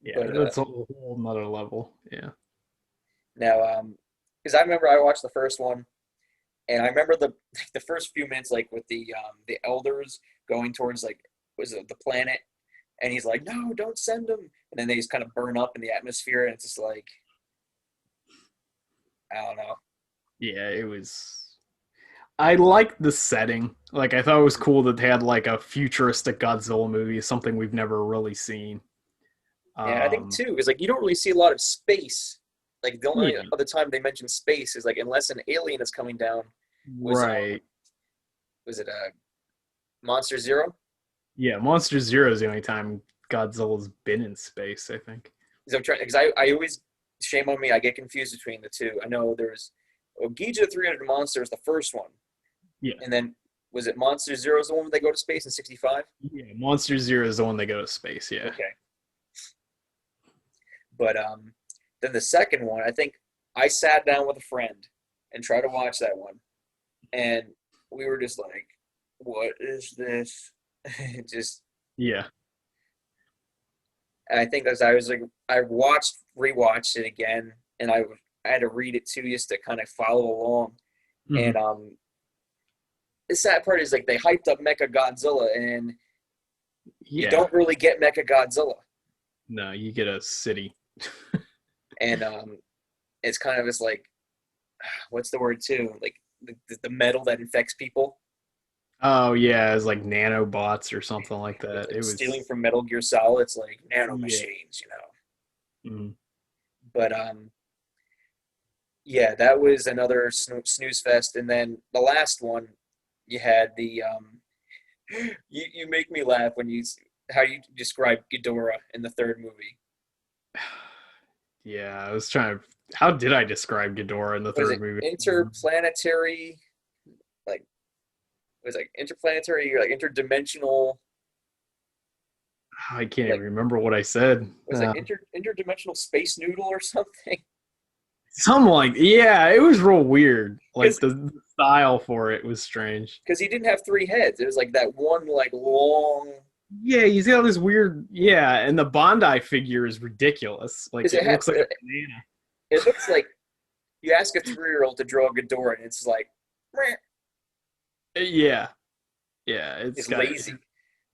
Yeah, But that's a whole nother level. Yeah. now, because I remember I watched the first one, and I remember the first few minutes like with the elders going towards like was it the planet, and he's like, no, don't send them, and then they just kind of burn up in the atmosphere, and it's just like I don't know. Yeah, it was. I liked the setting. Like, I thought it was cool that they had like a futuristic Godzilla movie, something we've never really seen. Yeah, I think too, because like you don't really see a lot of space. Like the only Yeah. other time they mention space is like unless an alien is coming down. Was Right. was it Monster Zero? Yeah, Monster Zero is the only time Godzilla's been in space, I think. Because I always, shame on me, I get confused between the two. I know there's Ogija 300 Monster is the first one, Yeah. and then was it Monster Zero is the one where they go to space in '65? Yeah, Monster Zero is the one they go to space, yeah. Okay, but then the second one, I think I sat down with a friend and tried to watch that one, and we were just like, "What is this?" just Yeah. I think as I was like, I rewatched it again, and I had to read it too just to kind of follow along. Mhm. And the sad part is like they hyped up Mecha Godzilla, and you Yeah. don't really get Mecha Godzilla. No, you get a city. And it's kind of this like, what's the word too? Like the metal that infects people. Oh yeah, it's like nanobots or something like With that. like It stealing was from Metal Gear Solid, it's like nano yeah. machines, you know. Mhm. But yeah, that was another snooze fest. And then the last one, you had the you make me laugh when how you describe Ghidorah in the third movie. Yeah, I was trying to. How did I describe Ghidorah in the Was third it movie? interplanetary? Like was it like interplanetary, like interdimensional? I can't even Like remember what I said. was it like interdimensional space noodle or something? Something like yeah, it was real weird. Like Because the style for it was strange. he didn't have three heads. It was like that one like long. Yeah, he's got this weird yeah, and the Bondi figure is ridiculous. Like Because it looks like a banana. it looks like you ask a 3-year-old to draw Ghidorah, and it's like meh, Yeah, yeah, it's lazy.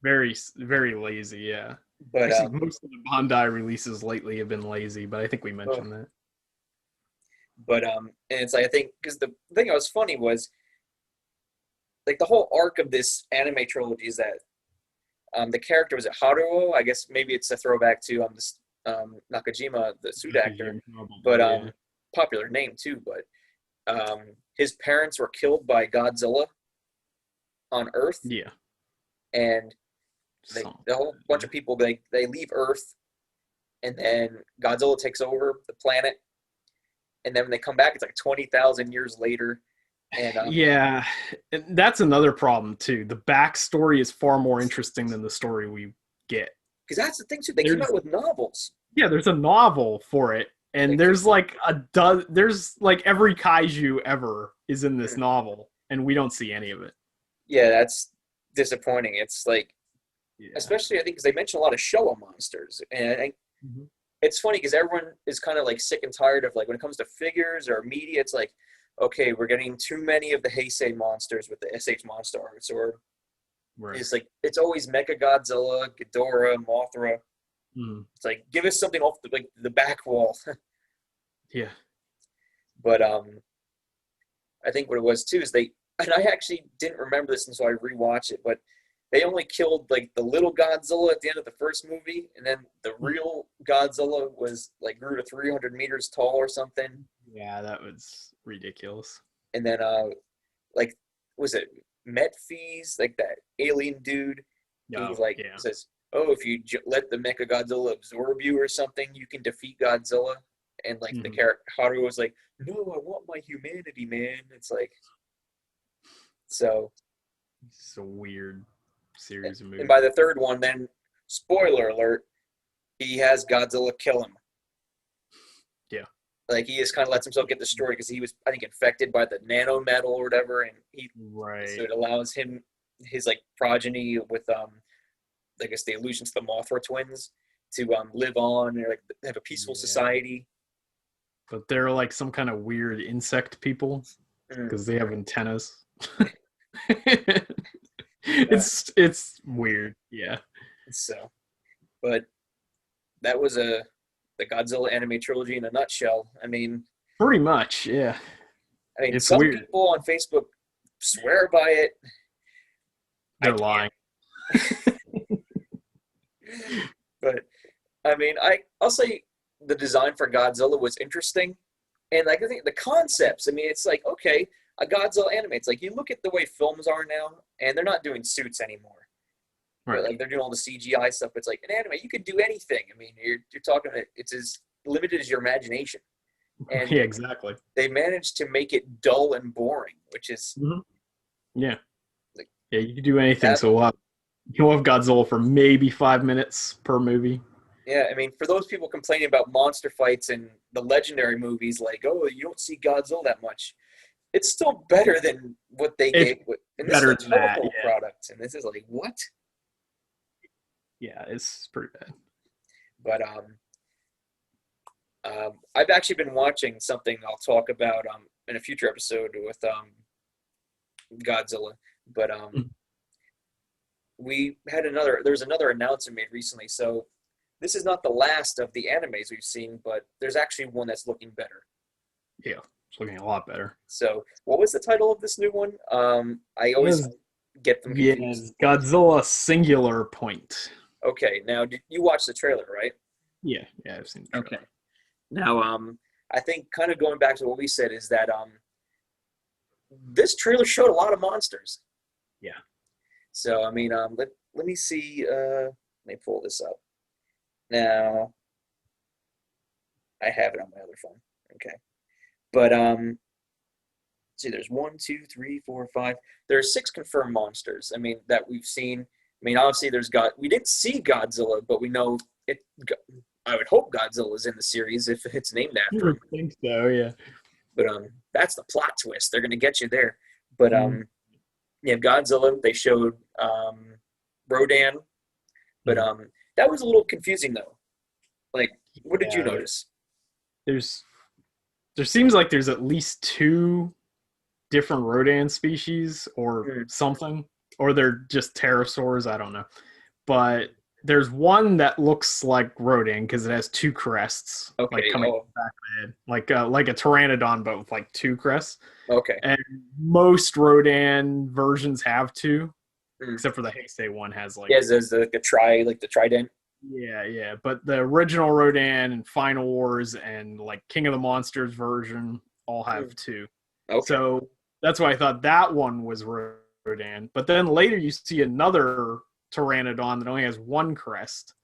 very lazy. Yeah, But actually, most of the Bondi releases lately have been lazy, but I think we oh, mentioned that. and it's like I think because the thing that was funny was like the whole arc of this anime trilogy is that the character was it Haruo? I guess maybe it's a throwback to this Nakajima, the suit actor, but Yeah, popular name too. But his parents were killed by Godzilla on Earth, yeah, and the whole bunch of people they leave Earth, and then Godzilla takes over the planet, and then when they come back, it's like 20,000 years later. And yeah, and that's another problem too. The backstory is far more interesting than the story we get. because that's the thing too, they came There's out with novels. yeah, there's a novel for it, and Like, there's like every kaiju ever is in this novel, and we don't see any of it. yeah, that's disappointing. It's like, Yeah. especially I think because they mention a lot of Showa monsters, and I think it's funny because everyone is kind of like sick and tired of like when it comes to figures or media, it's like, okay, we're getting too many of the Heisei monsters with the SH monster arts, or Right. it's like it's always Mecha Godzilla, Ghidorah, Mothra. It's like give us something off the back wall. Yeah. But I think what it was too is and I actually didn't remember this until I rewatched it, but they only killed like the little Godzilla at the end of the first movie, and then the real Godzilla was like grew to 300 meters tall or something. Yeah, that was ridiculous. And then like was it Metphys, like that alien dude who like says, "Oh, if you let the Mecha Godzilla absorb you or something, you can defeat Godzilla." And like the character Haru was like, "No, I want my humanity, man." It's like so. It's a weird series of movies. And by the third one, then spoiler alert, he has Godzilla kill him. Yeah. Like he just kind of lets himself get destroyed because he was, I think, infected by the nano metal or whatever, and so it allows him his like progeny with I guess the allusions to the Mothra twins to live on or like have a peaceful society. But they're like some kind of weird insect people because they have antennas. It's weird, yeah. So, but that was the Godzilla anime trilogy in a nutshell. I mean, pretty much, yeah. I mean, it's some weird. people on Facebook swear by it. They're lying. But I mean, I'll say the design for Godzilla was interesting, and like I think the concepts. I mean, it's like okay, a Godzilla anime. It's like you look at the way films are now, and they're not doing suits anymore. Right. Like they're doing all the CGI stuff. It's like an anime, you could do anything. I mean, you're talking. It's as limited as your imagination, and Yeah, exactly. they managed to make it dull and boring, which is Yeah, like, yeah. You can do anything. that, So you'll have Godzilla for maybe 5 minutes per movie. yeah. I mean, for those people complaining about monster fights in the Legendary movies, like oh, you don't see Godzilla that much. It's still better than what they It's gave. And this is better a than that. Toho Yeah. product, and this is like what? Yeah, it's pretty bad. But I've actually been watching something I'll talk about in a future episode with Godzilla. But there's another announcement made recently. So this is not the last of the animes we've seen, but there's actually one that's looking better. Yeah, it's looking a lot better. So what was the title of this new one? I always get them confused. Yeah, Godzilla Singular Point. Okay, now did you watch the trailer, right? Yeah, I've seen the trailer. Okay. Now, I think kind of going back to what we said is that this trailer showed a lot of monsters. Yeah. So I mean, let me see. Let me pull this up. Now, I have it on my other phone. Okay, but let's see. There's 1, 2, 3, 4, 5. There are 6 confirmed monsters. I mean that we've seen. I mean, obviously, we didn't see Godzilla, but we know it. I would hope Godzilla is in the series if it's named after him. I think so, yeah. But that's the plot twist. They're gonna get you there. But yeah, Godzilla. They showed Rodan, but that was a little confusing though. Like, what did you notice? There seems like there's at least 2 different Rodan species or something, or they're just pterosaurs. I don't know, but there's one that looks like Rodan because it has 2 crests, like coming back of the head, like a pteranodon, but with like 2 crests. Okay. And most Rodan versions have 2, except for the Heisei one has like. Yeah, there's the trident. Yeah. But the original Rodan and Final Wars and like King of the Monsters version all have 2. Okay. So that's why I thought that one was Rodan. But then later you see another pteranodon that only has 1 crest.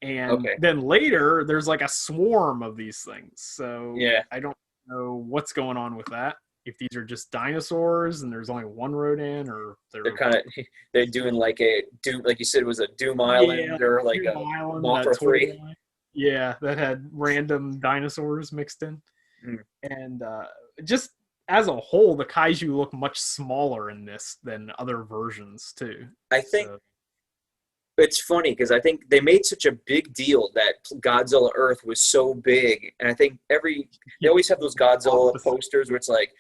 And then later there's like a swarm of these things. So I don't know what's going on with that. If these are just dinosaurs and there's only 1 Rodan, or they're doing like a Doom, like you said, it was a Doom Island or like a Mothra 3. Yeah, that had random dinosaurs mixed in. And just as a whole, the kaiju look much smaller in this than other versions too. I think it's funny because I think they made such a big deal that Godzilla Earth was so big, and I think they always have those Godzilla posters where it's like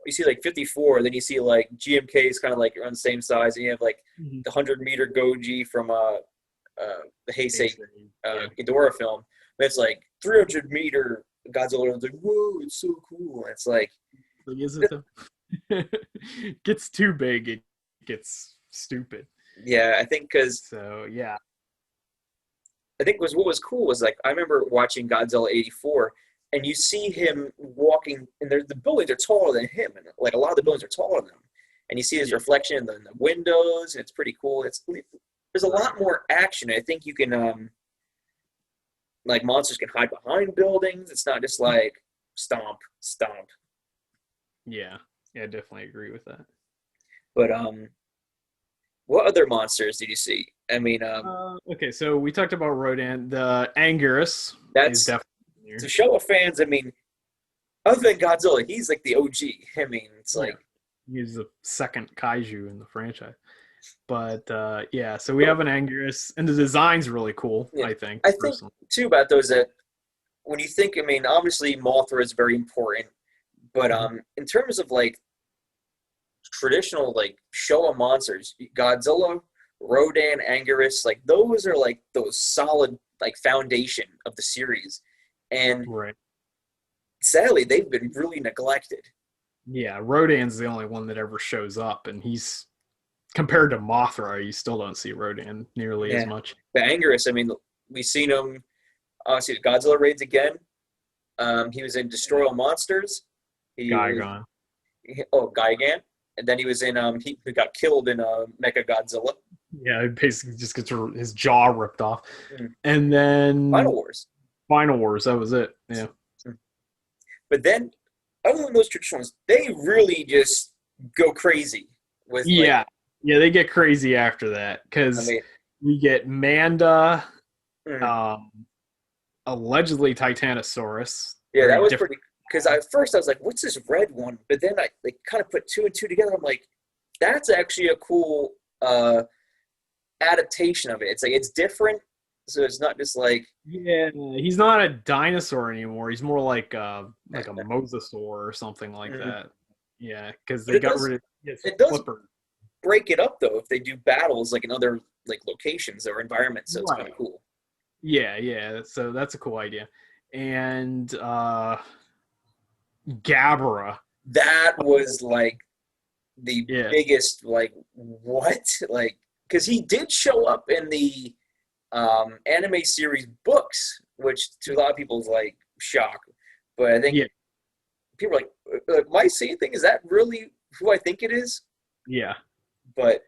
you see like 54, then you see like GMK is kind of like around the same size, and you have like the 100-meter Goji from the Heisei Ghidorah film. But it's like 300-meter Godzilla. It's like, whoa, it's so cool. And it's like, is it gets too big, it gets stupid. Yeah, I think because I think what was cool was like I remember watching Godzilla 84. And you see him walking, and the buildings are taller than him, and like a lot of the buildings are taller than him. And you see his reflection in the windows, and it's pretty cool. There's a lot more action. I think you can, like monsters can hide behind buildings. It's not just like stomp. Yeah, I definitely agree with that. But what other monsters did you see? I mean, okay, so we talked about Rodan. The Anguirus is definitely. To show of fans, I mean, other than Godzilla, he's like the OG. I mean, it's like he's the second kaiju in the franchise. But so we have an Anguirus, and the design's really cool. I think too about those that when you think, I mean, obviously Mothra is very important, but in terms of like traditional like show of monsters, Godzilla, Rodan, Anguirus, like those are like those solid like foundation of the series. And sadly, they've been really neglected. Yeah, Rodan's the only one that ever shows up, and he's compared to Mothra, you still don't see Rodan nearly as much. But Anguirus, I mean, we've seen him obviously Godzilla Raids Again. He was in Destroy All Monsters. Gigan. Gigan. And then he was in he got killed in Mecha Godzilla. Yeah, he basically just gets his jaw ripped off. Mm. And then Final Wars. Final Wars, that was it. Yeah. But then, other than those traditional ones, they really just go crazy with yeah, they get crazy after that because we get Manda, allegedly Titanosaurus. Yeah, that was pretty. Because at first I was like, "What's this red one?" But then I kind of put two and two together. I'm like, "That's actually a cool adaptation of it. It's like it's different, so it's not just like." Yeah, he's not a dinosaur anymore. He's more like a mosasaur or something like that. Yeah, because they got rid of his flipper. Break it up though if they do battles like in other like locations or environments, so it's kind of cool. Yeah. So that's a cool idea. And Gabra. That was like the biggest like what like because he did show up in the anime series books, which to a lot of people's like shock. But I think people are like, "My same thing is that really who I think it is?" Yeah. But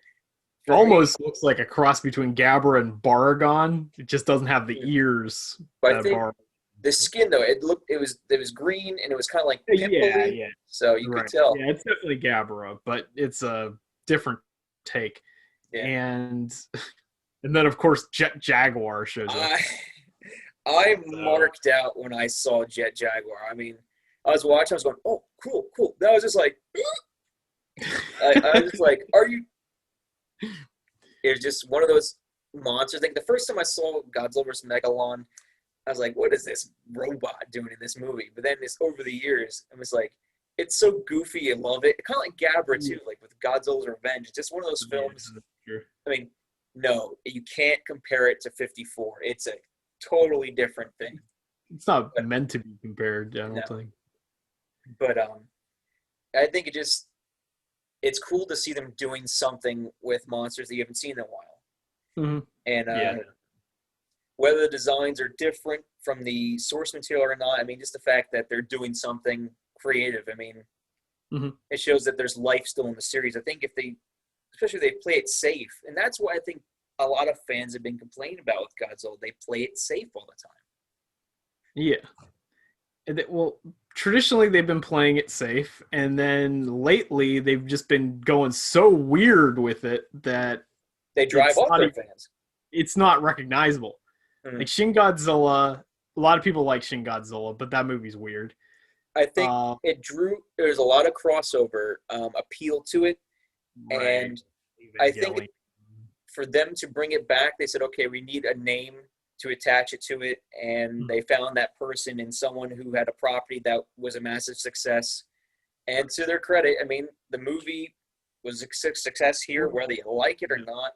it almost looks like a cross between Gabra and Baragon. It just doesn't have the ears. But I think the skin though, it was green and it was kind of like pimply. Yeah. So you could tell. Yeah, it's definitely Gabra, but it's a different take. Yeah. And then of course Jet Jaguar shows up. I marked out when I saw Jet Jaguar. I mean, I was watching, I was going, "Oh, cool." That was just like I was just like, "Are you?" It was just one of those monsters. I think the first time I saw Godzilla vs. Megalon, I was like, "What is this robot doing in this movie?" But then it's over the years, I was like, "It's so goofy. I love it." Kind of like Gabra too, like with Godzilla's Revenge. It's just one of those films. I mean, no, you can't compare it to 54. It's a totally different thing. It's not meant to be compared, I don't think. But I think it's cool to see them doing something with monsters that you haven't seen in a while. And whether the designs are different from the source material or not, I mean, just the fact that they're doing something creative, I mean, it shows that there's life still in the series. I think especially if they play it safe, and that's why I think a lot of fans have been complaining about with Godzilla. They play it safe all the time. Yeah. Well, traditionally they've been playing it safe, and then lately they've just been going so weird with it that they drive off their fans. It's not recognizable. Like Shin Godzilla, a lot of people like Shin Godzilla, but that movie's weird. I think there's a lot of crossover appeal to it, and I think for them to bring it back, they said, okay, we need a name to attach it to it, and they found that person in someone who had a property that was a massive success. And to their credit, I mean, the movie was a success here, whether you like it or not.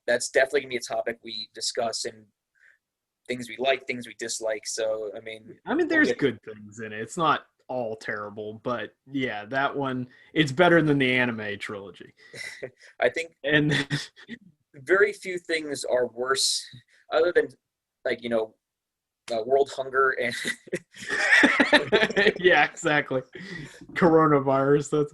That's definitely going to be a topic we discuss, and things we like, things we dislike. So, I mean, there's good things in it. It's not all terrible, but yeah, that one, it's better than the Anime Trilogy. I think and very few things are worse other than world hunger and yeah, exactly, coronavirus.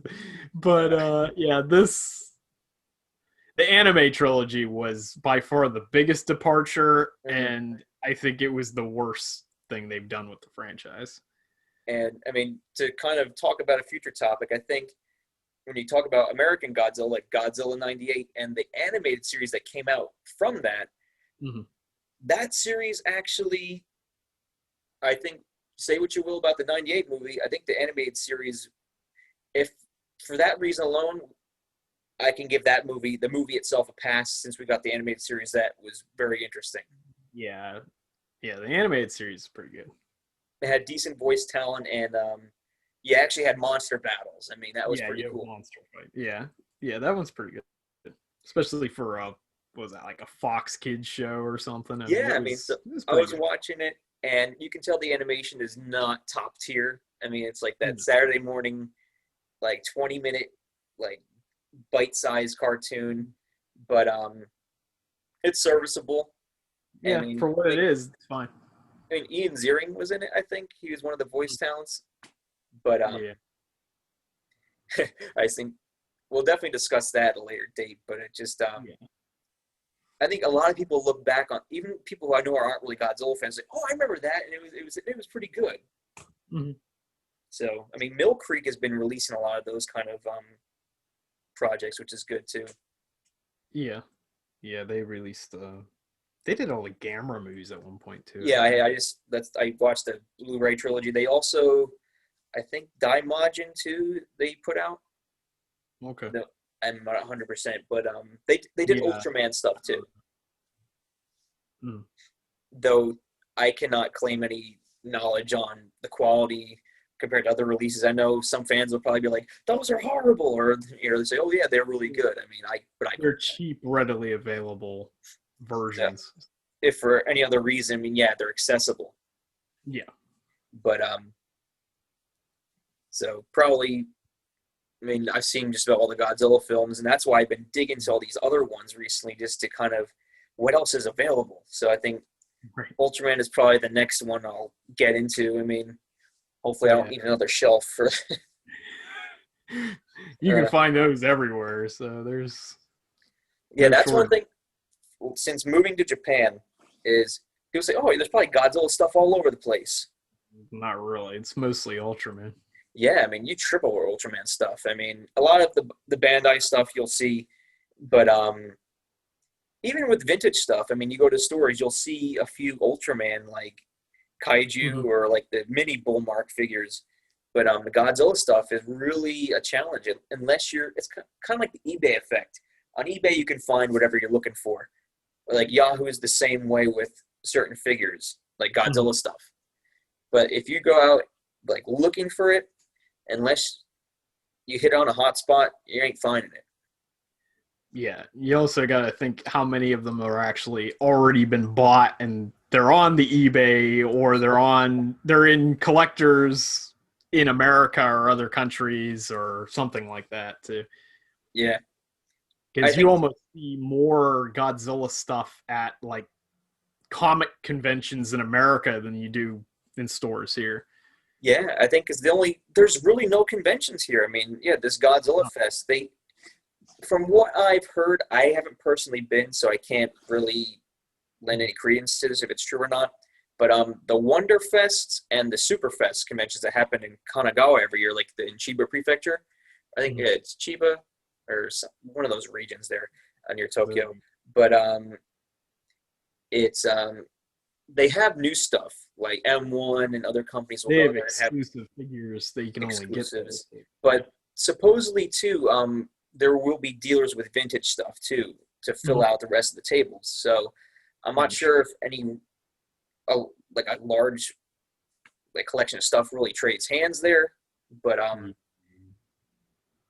The Anime Trilogy was by far the biggest departure, and I think it was the worst thing they've done with the franchise. And I mean, to kind of talk about a future topic, I think when you talk about American Godzilla, like Godzilla 98 and the animated series that came out from that, that series actually, I think, say what you will about the 98 movie, I think the animated series, if for that reason alone, I can give the movie itself a pass, since we got the animated series that was very interesting. Yeah, the animated series is pretty good. It had decent voice talent, and you actually had monster battles. I mean, that was pretty cool. Monster fight. Yeah, that one's pretty good, especially for was that like a Fox Kids show or something? I was watching it, and you can tell the animation is not top tier. I mean, it's like that Saturday morning, like 20-minute, like bite-sized cartoon, but it's serviceable. Yeah, for what it is, it's fine. I mean, Ian Ziering was in it. I think he was one of the voice talents. But Yeah. I think we'll definitely discuss that at a later date. But it just I think a lot of people look back on, even people who I know aren't really Godzilla fans, like, oh, I remember that, and it was pretty good. Mm-hmm. So I mean, Mill Creek has been releasing a lot of those kind of projects, which is good too. Yeah. Yeah, they released they did all the Gamera movies at one point too. Yeah, I watched the Blu-ray trilogy. They also, I think, Daimajin too. They put out. Okay. No, I'm not 100%, but they did Yeah. Ultraman stuff too. Mm. Though I cannot claim any knowledge on the quality compared to other releases. I know some fans will probably be like, "Those are horrible," or they say, "Oh yeah, they're really good." I mean, they're cheap, readily available versions. If for any other reason, I mean, yeah, they're accessible. Yeah. But so probably, I mean, I've seen just about all the Godzilla films, and that's why I've been digging into all these other ones recently, just to kind of what else is available. So I think Ultraman is probably the next one I'll get into. I mean, hopefully I don't need another shelf for. You can find those everywhere. So there's. Yeah, that's one thing. Since moving to Japan, is people say, "Oh, there's probably Godzilla stuff all over the place." Not really. It's mostly Ultraman. Yeah, I mean, you trip over Ultraman stuff. I mean, a lot of the Bandai stuff you'll see, but even with vintage stuff, I mean, you go to stores, you'll see a few Ultraman like kaiju or like the mini Bullmark figures. But the Godzilla stuff is really a challenge unless it's kind of like the eBay effect. On eBay, you can find whatever you're looking for. Like Yahoo is the same way with certain figures, like Godzilla stuff. But if you go out like looking for it, unless you hit on a hot spot, you ain't finding it. Yeah, you also got to think how many of them are actually already been bought and they're on the eBay or they're in collectors in America or other countries or something like that too. Yeah. Because you almost see more Godzilla stuff at like comic conventions in America than you do in stores here. Yeah, I think there's really no conventions here. I mean, yeah, this Godzilla Fest, from what I've heard, I haven't personally been, so I can't really lend any credence to this if it's true or not. But the Wonder Fest and the Super Fest conventions that happen in Kanagawa every year, like in Chiba Prefecture, I think it's Chiba or one of those regions there near Tokyo. But it's they have new stuff like M1 and other companies will they go have there exclusive figures that you can only get. But supposedly too, there will be dealers with vintage stuff too to fill out the rest of the tables. So I'm not sure if like a large collection of stuff really trades hands there. But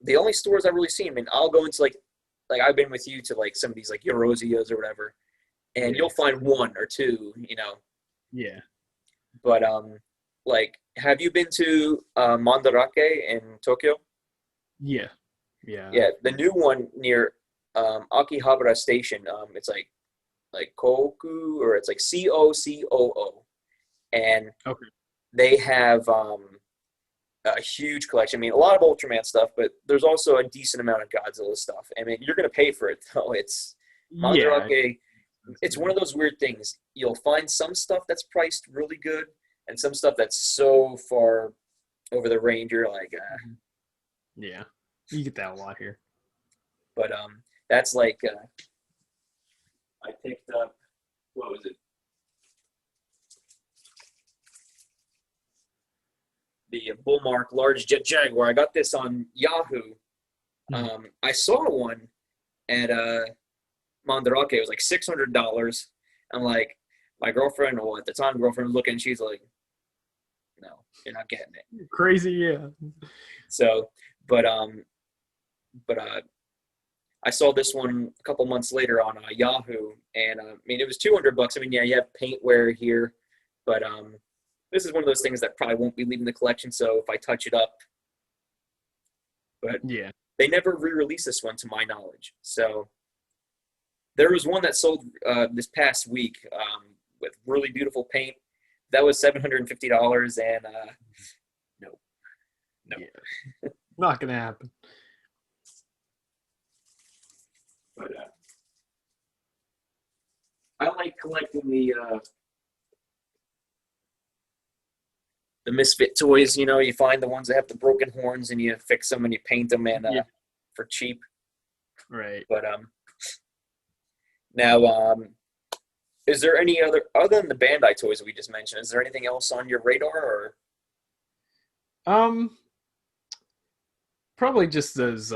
the only stores I've really seen, I mean, I'll go into like I've been with you to like some of these like Eurosias or whatever, and you'll find one or two, Yeah. But like, have you been to Mandarake in Tokyo? Yeah. Yeah, the new one near Akihabara Station. It's like Koku, or it's like Cocoo, and they have a huge collection. I mean, a lot of Ultraman stuff, but there's also a decent amount of Godzilla stuff. I mean, you're gonna pay for it though. It's Mandarake. It's one of those weird things. You'll find some stuff that's priced really good, and some stuff that's so far over the range. You're like, yeah, you get that a lot here. But that's like I picked up. What was it? The Bullmark Large Jet Jaguar. I got this on Yahoo. I saw one at Mandarake. It was like $600. I'm like, my girlfriend, or at the time girlfriend, was looking. She's like, "No, you're not getting it." Crazy, yeah. So, but I saw this one a couple months later on Yahoo, and I mean, it was $200. I mean, yeah, you have paintware here, but this is one of those things that probably won't be leaving the collection. So if I touch it up, but yeah, they never re-released this one to my knowledge. So there was one that sold this past week with really beautiful paint, that was $750, and no, no. Yeah. Not gonna happen. But I like collecting the misfit toys. You know, you find the ones that have the broken horns, and you fix them and you paint them, and for cheap. Right. But now is there any other than the Bandai toys that we just mentioned? Is there anything else on your radar, or? Probably just those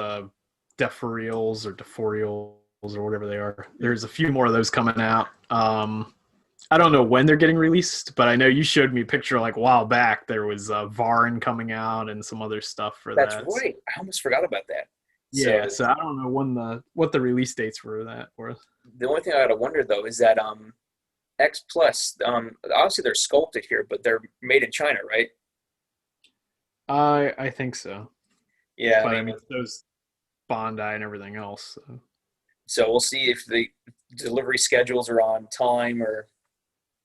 Deforials or Deforials or whatever they are. There's a few more of those coming out. I don't know when they're getting released, but I know you showed me a picture like a while back. There was Varin coming out and some other stuff for That's that. right. I almost forgot about that. Yeah, so I don't know what the release dates for that were. The only thing I gotta wonder though is that X Plus, obviously they're sculpted here, but they're made in China, right? I think so. Yeah, but I mean those Bandai and everything else. So we'll see if the delivery schedules are on time or.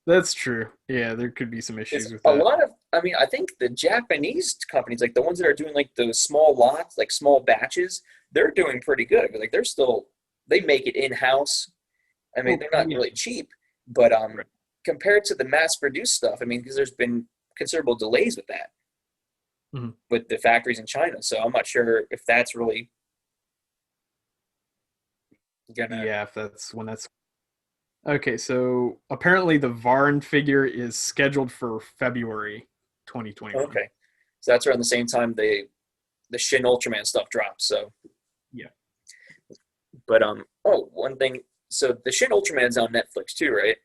That's true. Yeah, there could be some issues with that. A lot of, I mean, I think the Japanese companies, like the ones that are doing like those small lots, like small batches, they're doing pretty good. Like they make it in-house. I mean, they're not really cheap, but compared to the mass-produced stuff, I mean, because there's been considerable delays with that, with the factories in China. So I'm not sure if that's really gonna. Yeah, if that's when that's. Okay, so apparently the Varn figure is scheduled for February 2021. Okay, so that's around the same time the Shin Ultraman stuff drops. So yeah, but one thing. So the Shin Ultraman's on Netflix too, right?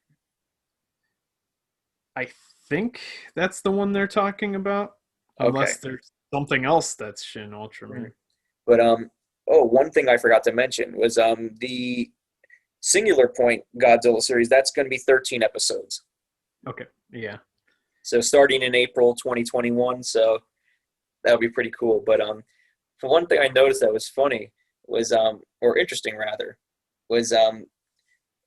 I think that's the one they're talking about. Unless there's something else that's Shin Ultraman. But one thing I forgot to mention was the Singular Point Godzilla series. That's going to be 13 episodes. Okay. Yeah. So starting in April 2021. So that would be pretty cool. But for one thing I noticed that was funny was or interesting rather was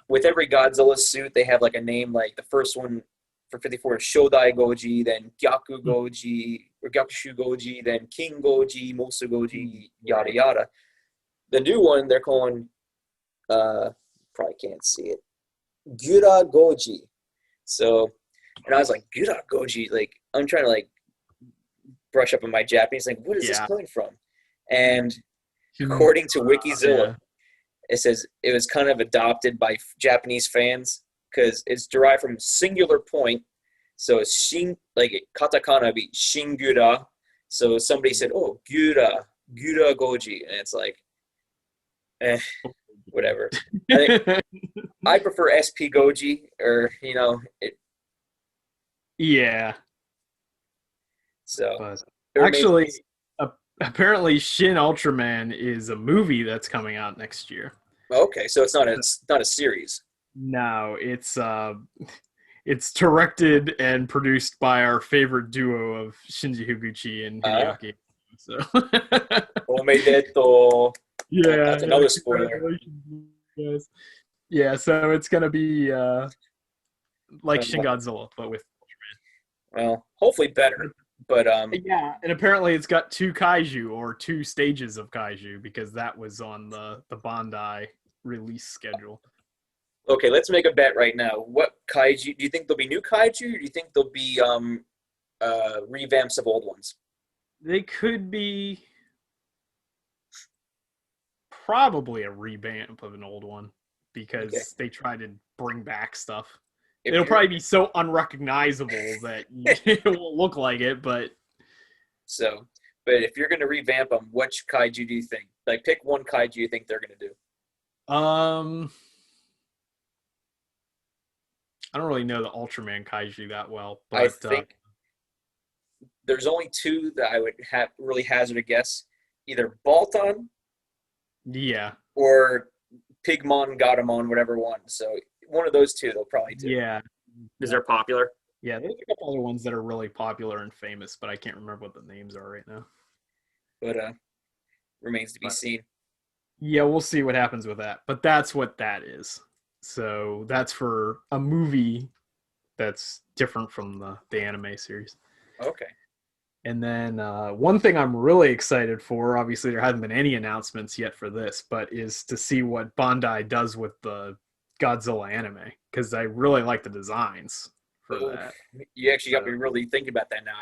with every Godzilla suit they have like a name. Like the first one for 54 is Shodai Goji, then Gyaku Goji or Gyakushu Goji, then King Goji, Mosu Goji, yada yada. The new one they're calling probably can't see it. Gyura Goji. So, and I was like, Gyura Goji, like, I'm trying to, like, brush up on my Japanese, like, what is this coming from? And according to Wikizilla, it says it was kind of adopted by Japanese fans because it's derived from singular point. So it's shin, like, katakana be shingura. So somebody said, oh, Gyura Goji. And it's like, whatever. I prefer SP Goji, or Yeah. So actually, apparently, Shin Ultraman is a movie that's coming out next year. Okay, so it's not a series. No, it's directed and produced by our favorite duo of Shinji Higuchi and Hideaki. So. Omedeto. Yeah, that's another spoiler. Yes. Yeah, so it's gonna be like Shin Godzilla, but with Ultraman. Well, hopefully better. But yeah, and apparently it's got 2 kaiju or 2 stages of kaiju because that was on the Bandai release schedule. Okay, let's make a bet right now. What kaiju do you think there'll be new kaiju, or do you think there'll be revamps of old ones? They could be probably a revamp of an old one because they try to bring back stuff. It'll probably be so unrecognizable that it won't look like it, but if you're going to revamp them, which kaiju do you think? Like, pick one kaiju you think they're going to do. I don't really know the Ultraman kaiju that well, but I think there's only 2 that I would really hazard a guess. Either Balton, or Pigmon, Gatomon, whatever one. So one of those 2 they'll probably do. Yeah. Because they're popular. Yeah, there's a couple other ones that are really popular and famous, but I can't remember what the names are right now. But remains to be seen. Yeah, we'll see what happens with that. But that's what that is. So that's for a movie that's different from the anime series. Okay. And then one thing I'm really excited for, obviously there haven't been any announcements yet for this, but is to see what Bandai does with the Godzilla anime, because I really like the designs for Oof. that. You actually got So, me really thinking about that now.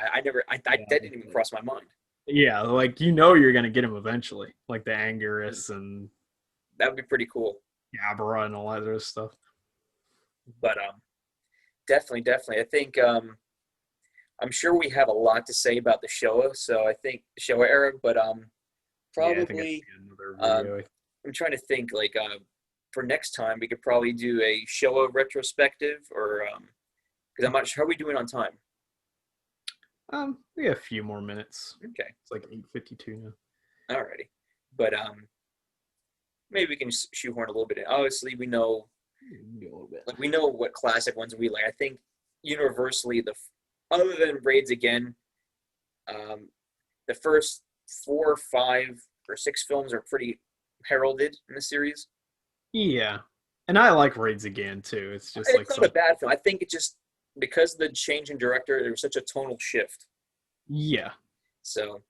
That didn't even cross my mind. yeah, like you're gonna get him eventually, like the Anguirus and That would be pretty cool. Gabara and all that other stuff. But definitely. I think I'm sure we have a lot to say about the Showa. So I think the Showa era, but Yeah, I think it's probably another um, video. I'm trying to think like for next time we could probably do a Showa retrospective or because I'm not sure how are we doing on time. We have a few more minutes. Okay, It's like 8:52 now. alrighty, but maybe we can shoehorn a little bit in. Obviously, we know A little bit. like we know what classic ones we like. I think universally other than Raids Again, the first 4, 5, or 6 films are pretty heralded in the series. Yeah, and I like Raids Again too. It's just It's like not a bad film. I think it just because of the change in director, there was such a tonal shift. yeah. So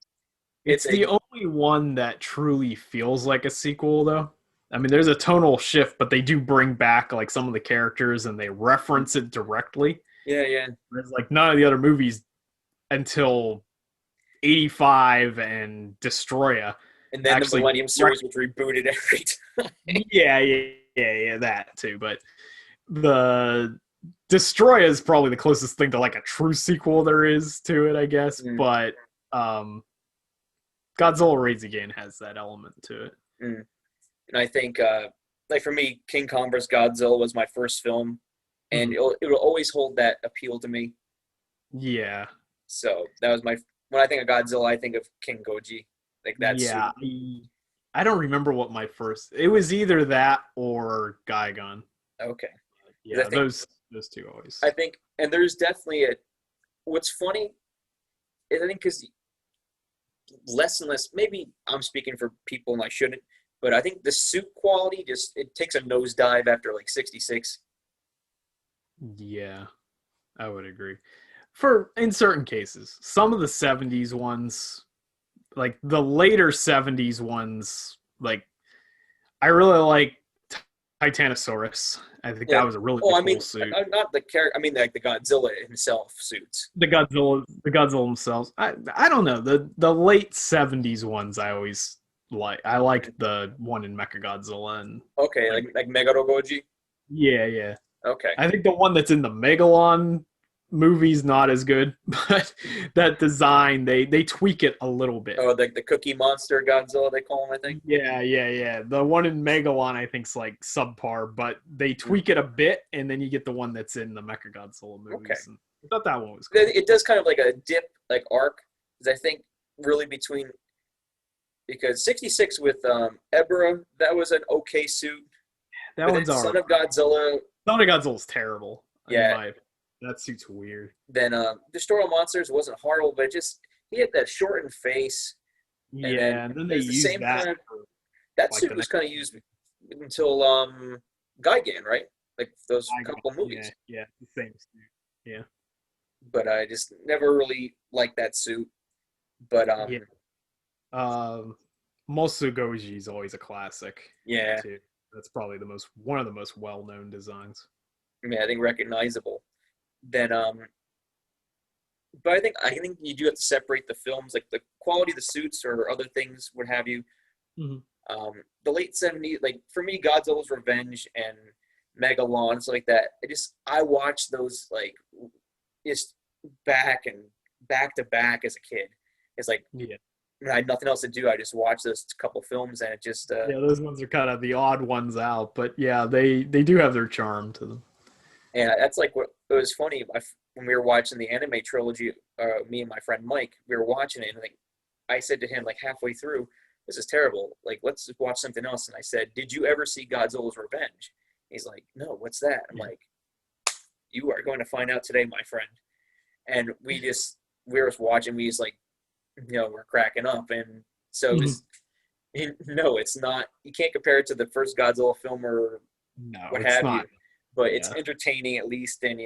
It's it's a the only one that truly feels like a sequel, though. I mean, there's a tonal shift, but they do bring back like some of the characters and they reference it directly. yeah. Whereas like none of the other movies until 85 and Destroya And then the actually. Millennium series was rebooted every time. Yeah, that too. But the Destroya is probably the closest thing to like a true sequel there is to it, I guess. Mm. But Godzilla Raids Again has that element to it. Mm. And I think, like for me, King Kong vs. Godzilla was my first film, and it'll always hold that appeal to me. Yeah. So that was when I think of Godzilla, I think of King Goji, like that Yeah. suit. I don't remember what my first. It was either that or Gigon. Okay. Yeah, those two always. I think, and there's definitely what's funny is I think because less and less, maybe I'm speaking for people and I shouldn't, but I think the suit quality it takes a nosedive after like 66. Yeah, I would agree. In certain cases, some of the 70s ones, like the later 70s ones, like I really like Titanosaurus. I think that was a really cool suit. Not the character. I mean, like the Godzilla himself suits. The Godzilla themselves. I don't know the late 70s ones. I always like. I liked the one in Mechagodzilla and okay, like Megaro Goji. Yeah. Okay. I think the one that's in the Megalon movie's not as good, but that design they tweak it a little bit. Oh, the Cookie Monster Godzilla they call him, I think. Yeah. The one in Megalon I think's like subpar, but they tweak it a bit, and then you get the one that's in the Mechagodzilla movies. Okay. And I thought that one was cool. It does kind of like a dip, like arc, because I think really because 66 with Ebra, that was an okay suit. That one's alright. Son of Godzilla. Son of Godzilla's terrible. Yeah. That suit's weird. Then Destroy All Monsters wasn't horrible, but he had that shortened face. And then they used same that. That suit was kind of used until Gigan, right? Like those couple movies. Yeah, the same suit. Yeah. But I just never really liked that suit. But Mosu Goji is always a classic. Yeah. Too. That's probably one of the most well-known designs. Yeah, I think recognizable. Then but I think you do have to separate the films, like the quality of the suits or other things, what have you. Mm-hmm. The late 70s, like for me, Godzilla's Revenge and Megalon, stuff like that. I watched those like just back to back as a kid. It's like I had nothing else to do. I just watched those couple films and it just those ones are kind of the odd ones out, but yeah, they do have their charm to them. And that's like what it was funny when we were watching the Anime Trilogy. Me and my friend Mike, we were watching it, and like I said to him, like halfway through, "This is terrible. Like let's just watch something else." And I said, "Did you ever see Godzilla's Revenge?" He's like, "No, what's that?" I'm like, "You are going to find out today, my friend." And we were watching. We just like, we're cracking up, and so it was, no, it's not. You can't compare it to the first Godzilla film or what have you. But it's entertaining at least, and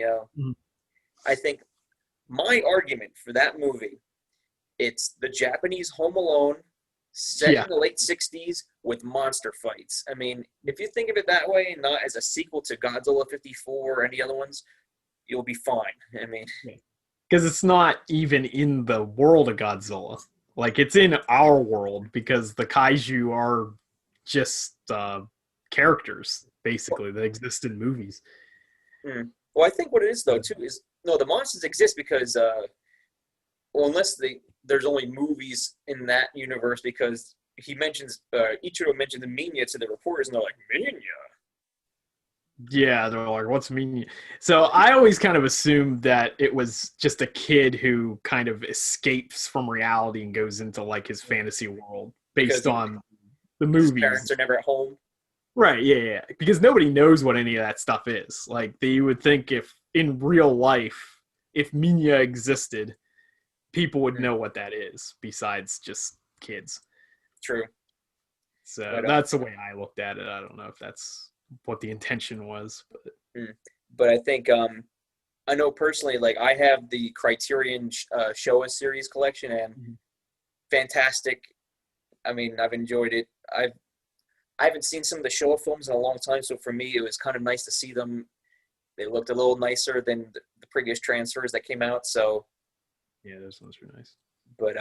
I think my argument for that movie, it's the Japanese Home Alone set in the late 60s with monster fights. I mean, if you think of it that way, not as a sequel to Godzilla 54 or any other ones, you'll be fine. I mean, because it's not even in the world of Godzilla. Like, it's in our world because the kaiju are just characters, basically, that exist in movies. Well, I think what it is, though, too, is, no, the monsters exist because, well, unless there's only movies in that universe, because he mentions, Ichiro mentioned the Minya to the reporters, and they're like, Minya? Yeah, they're like, what's Minya? So I always kind of assumed that it was just a kid who kind of escapes from reality and goes into, like, his fantasy world based on the movies. His parents are never at home. Right, yeah. Because nobody knows what any of that stuff is. Like, you would think if, in real life, if Minya existed, people would know what that is, besides just kids. True. So that's the way I looked at it. I don't know if that's what the intention was. But I think, I know personally, like, I have the Criterion Showa series collection, and fantastic. I mean, I've enjoyed it. I haven't seen some of the Showa films in a long time, so for me, it was kind of nice to see them. They looked a little nicer than the previous transfers that came out, so. Yeah, those ones were nice. But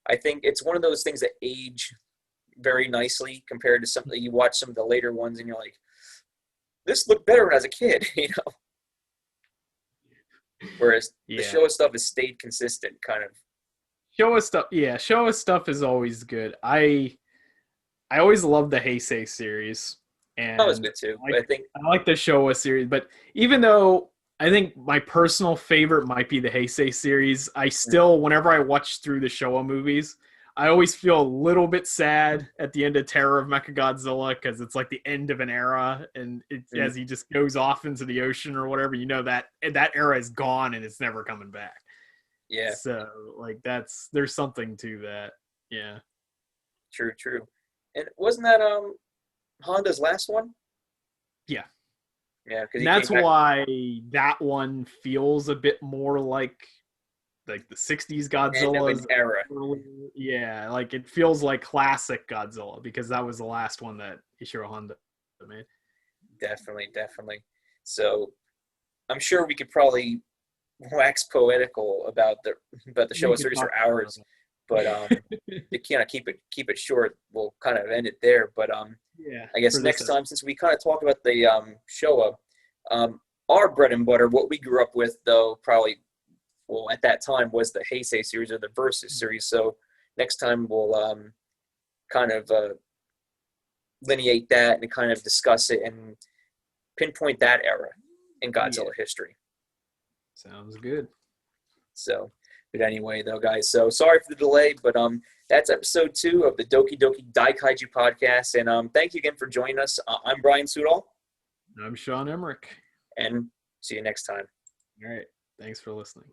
I think it's one of those things that age very nicely compared to something you watch some of the later ones, and you're like, this looked better when I was a kid, you know? Whereas the Showa stuff has stayed consistent, kind of. Showa stuff is always good. I always loved the Heisei series. And that was good too. I like the Showa series, but even though I think my personal favorite might be the Heisei series, I still, whenever I watch through the Showa movies, I always feel a little bit sad at the end of Terror of Mechagodzilla, because it's like the end of an era, and as he just goes off into the ocean or whatever, you know that era is gone and it's never coming back. Yeah. So, like, there's something to that. Yeah. True. And wasn't that Honda's last one? Yeah. Yeah, because that's why that one feels a bit more like the 60s Godzilla end of an era. Yeah, like it feels like classic Godzilla, because that was the last one that Ishiro Honda made. Definitely. So I'm sure we could probably wax poetical about the Showa series for hours, but to kind of keep it short, we'll kind of end it there. But I guess next time, since we kind of talked about the Showa, our bread and butter, what we grew up with, though, probably, well, at that time, was the Heisei series or the Versus series. So next time we'll kind of lineate that and kind of discuss it and pinpoint that era in Godzilla history. Sounds good. So, but anyway, though, guys, so sorry for the delay, but that's episode 2 of the Doki Doki Daikaiju podcast, and thank you again for joining us. I'm Brian Sudol. I'm Sean Emmerich. And see you next time. All right. Thanks for listening.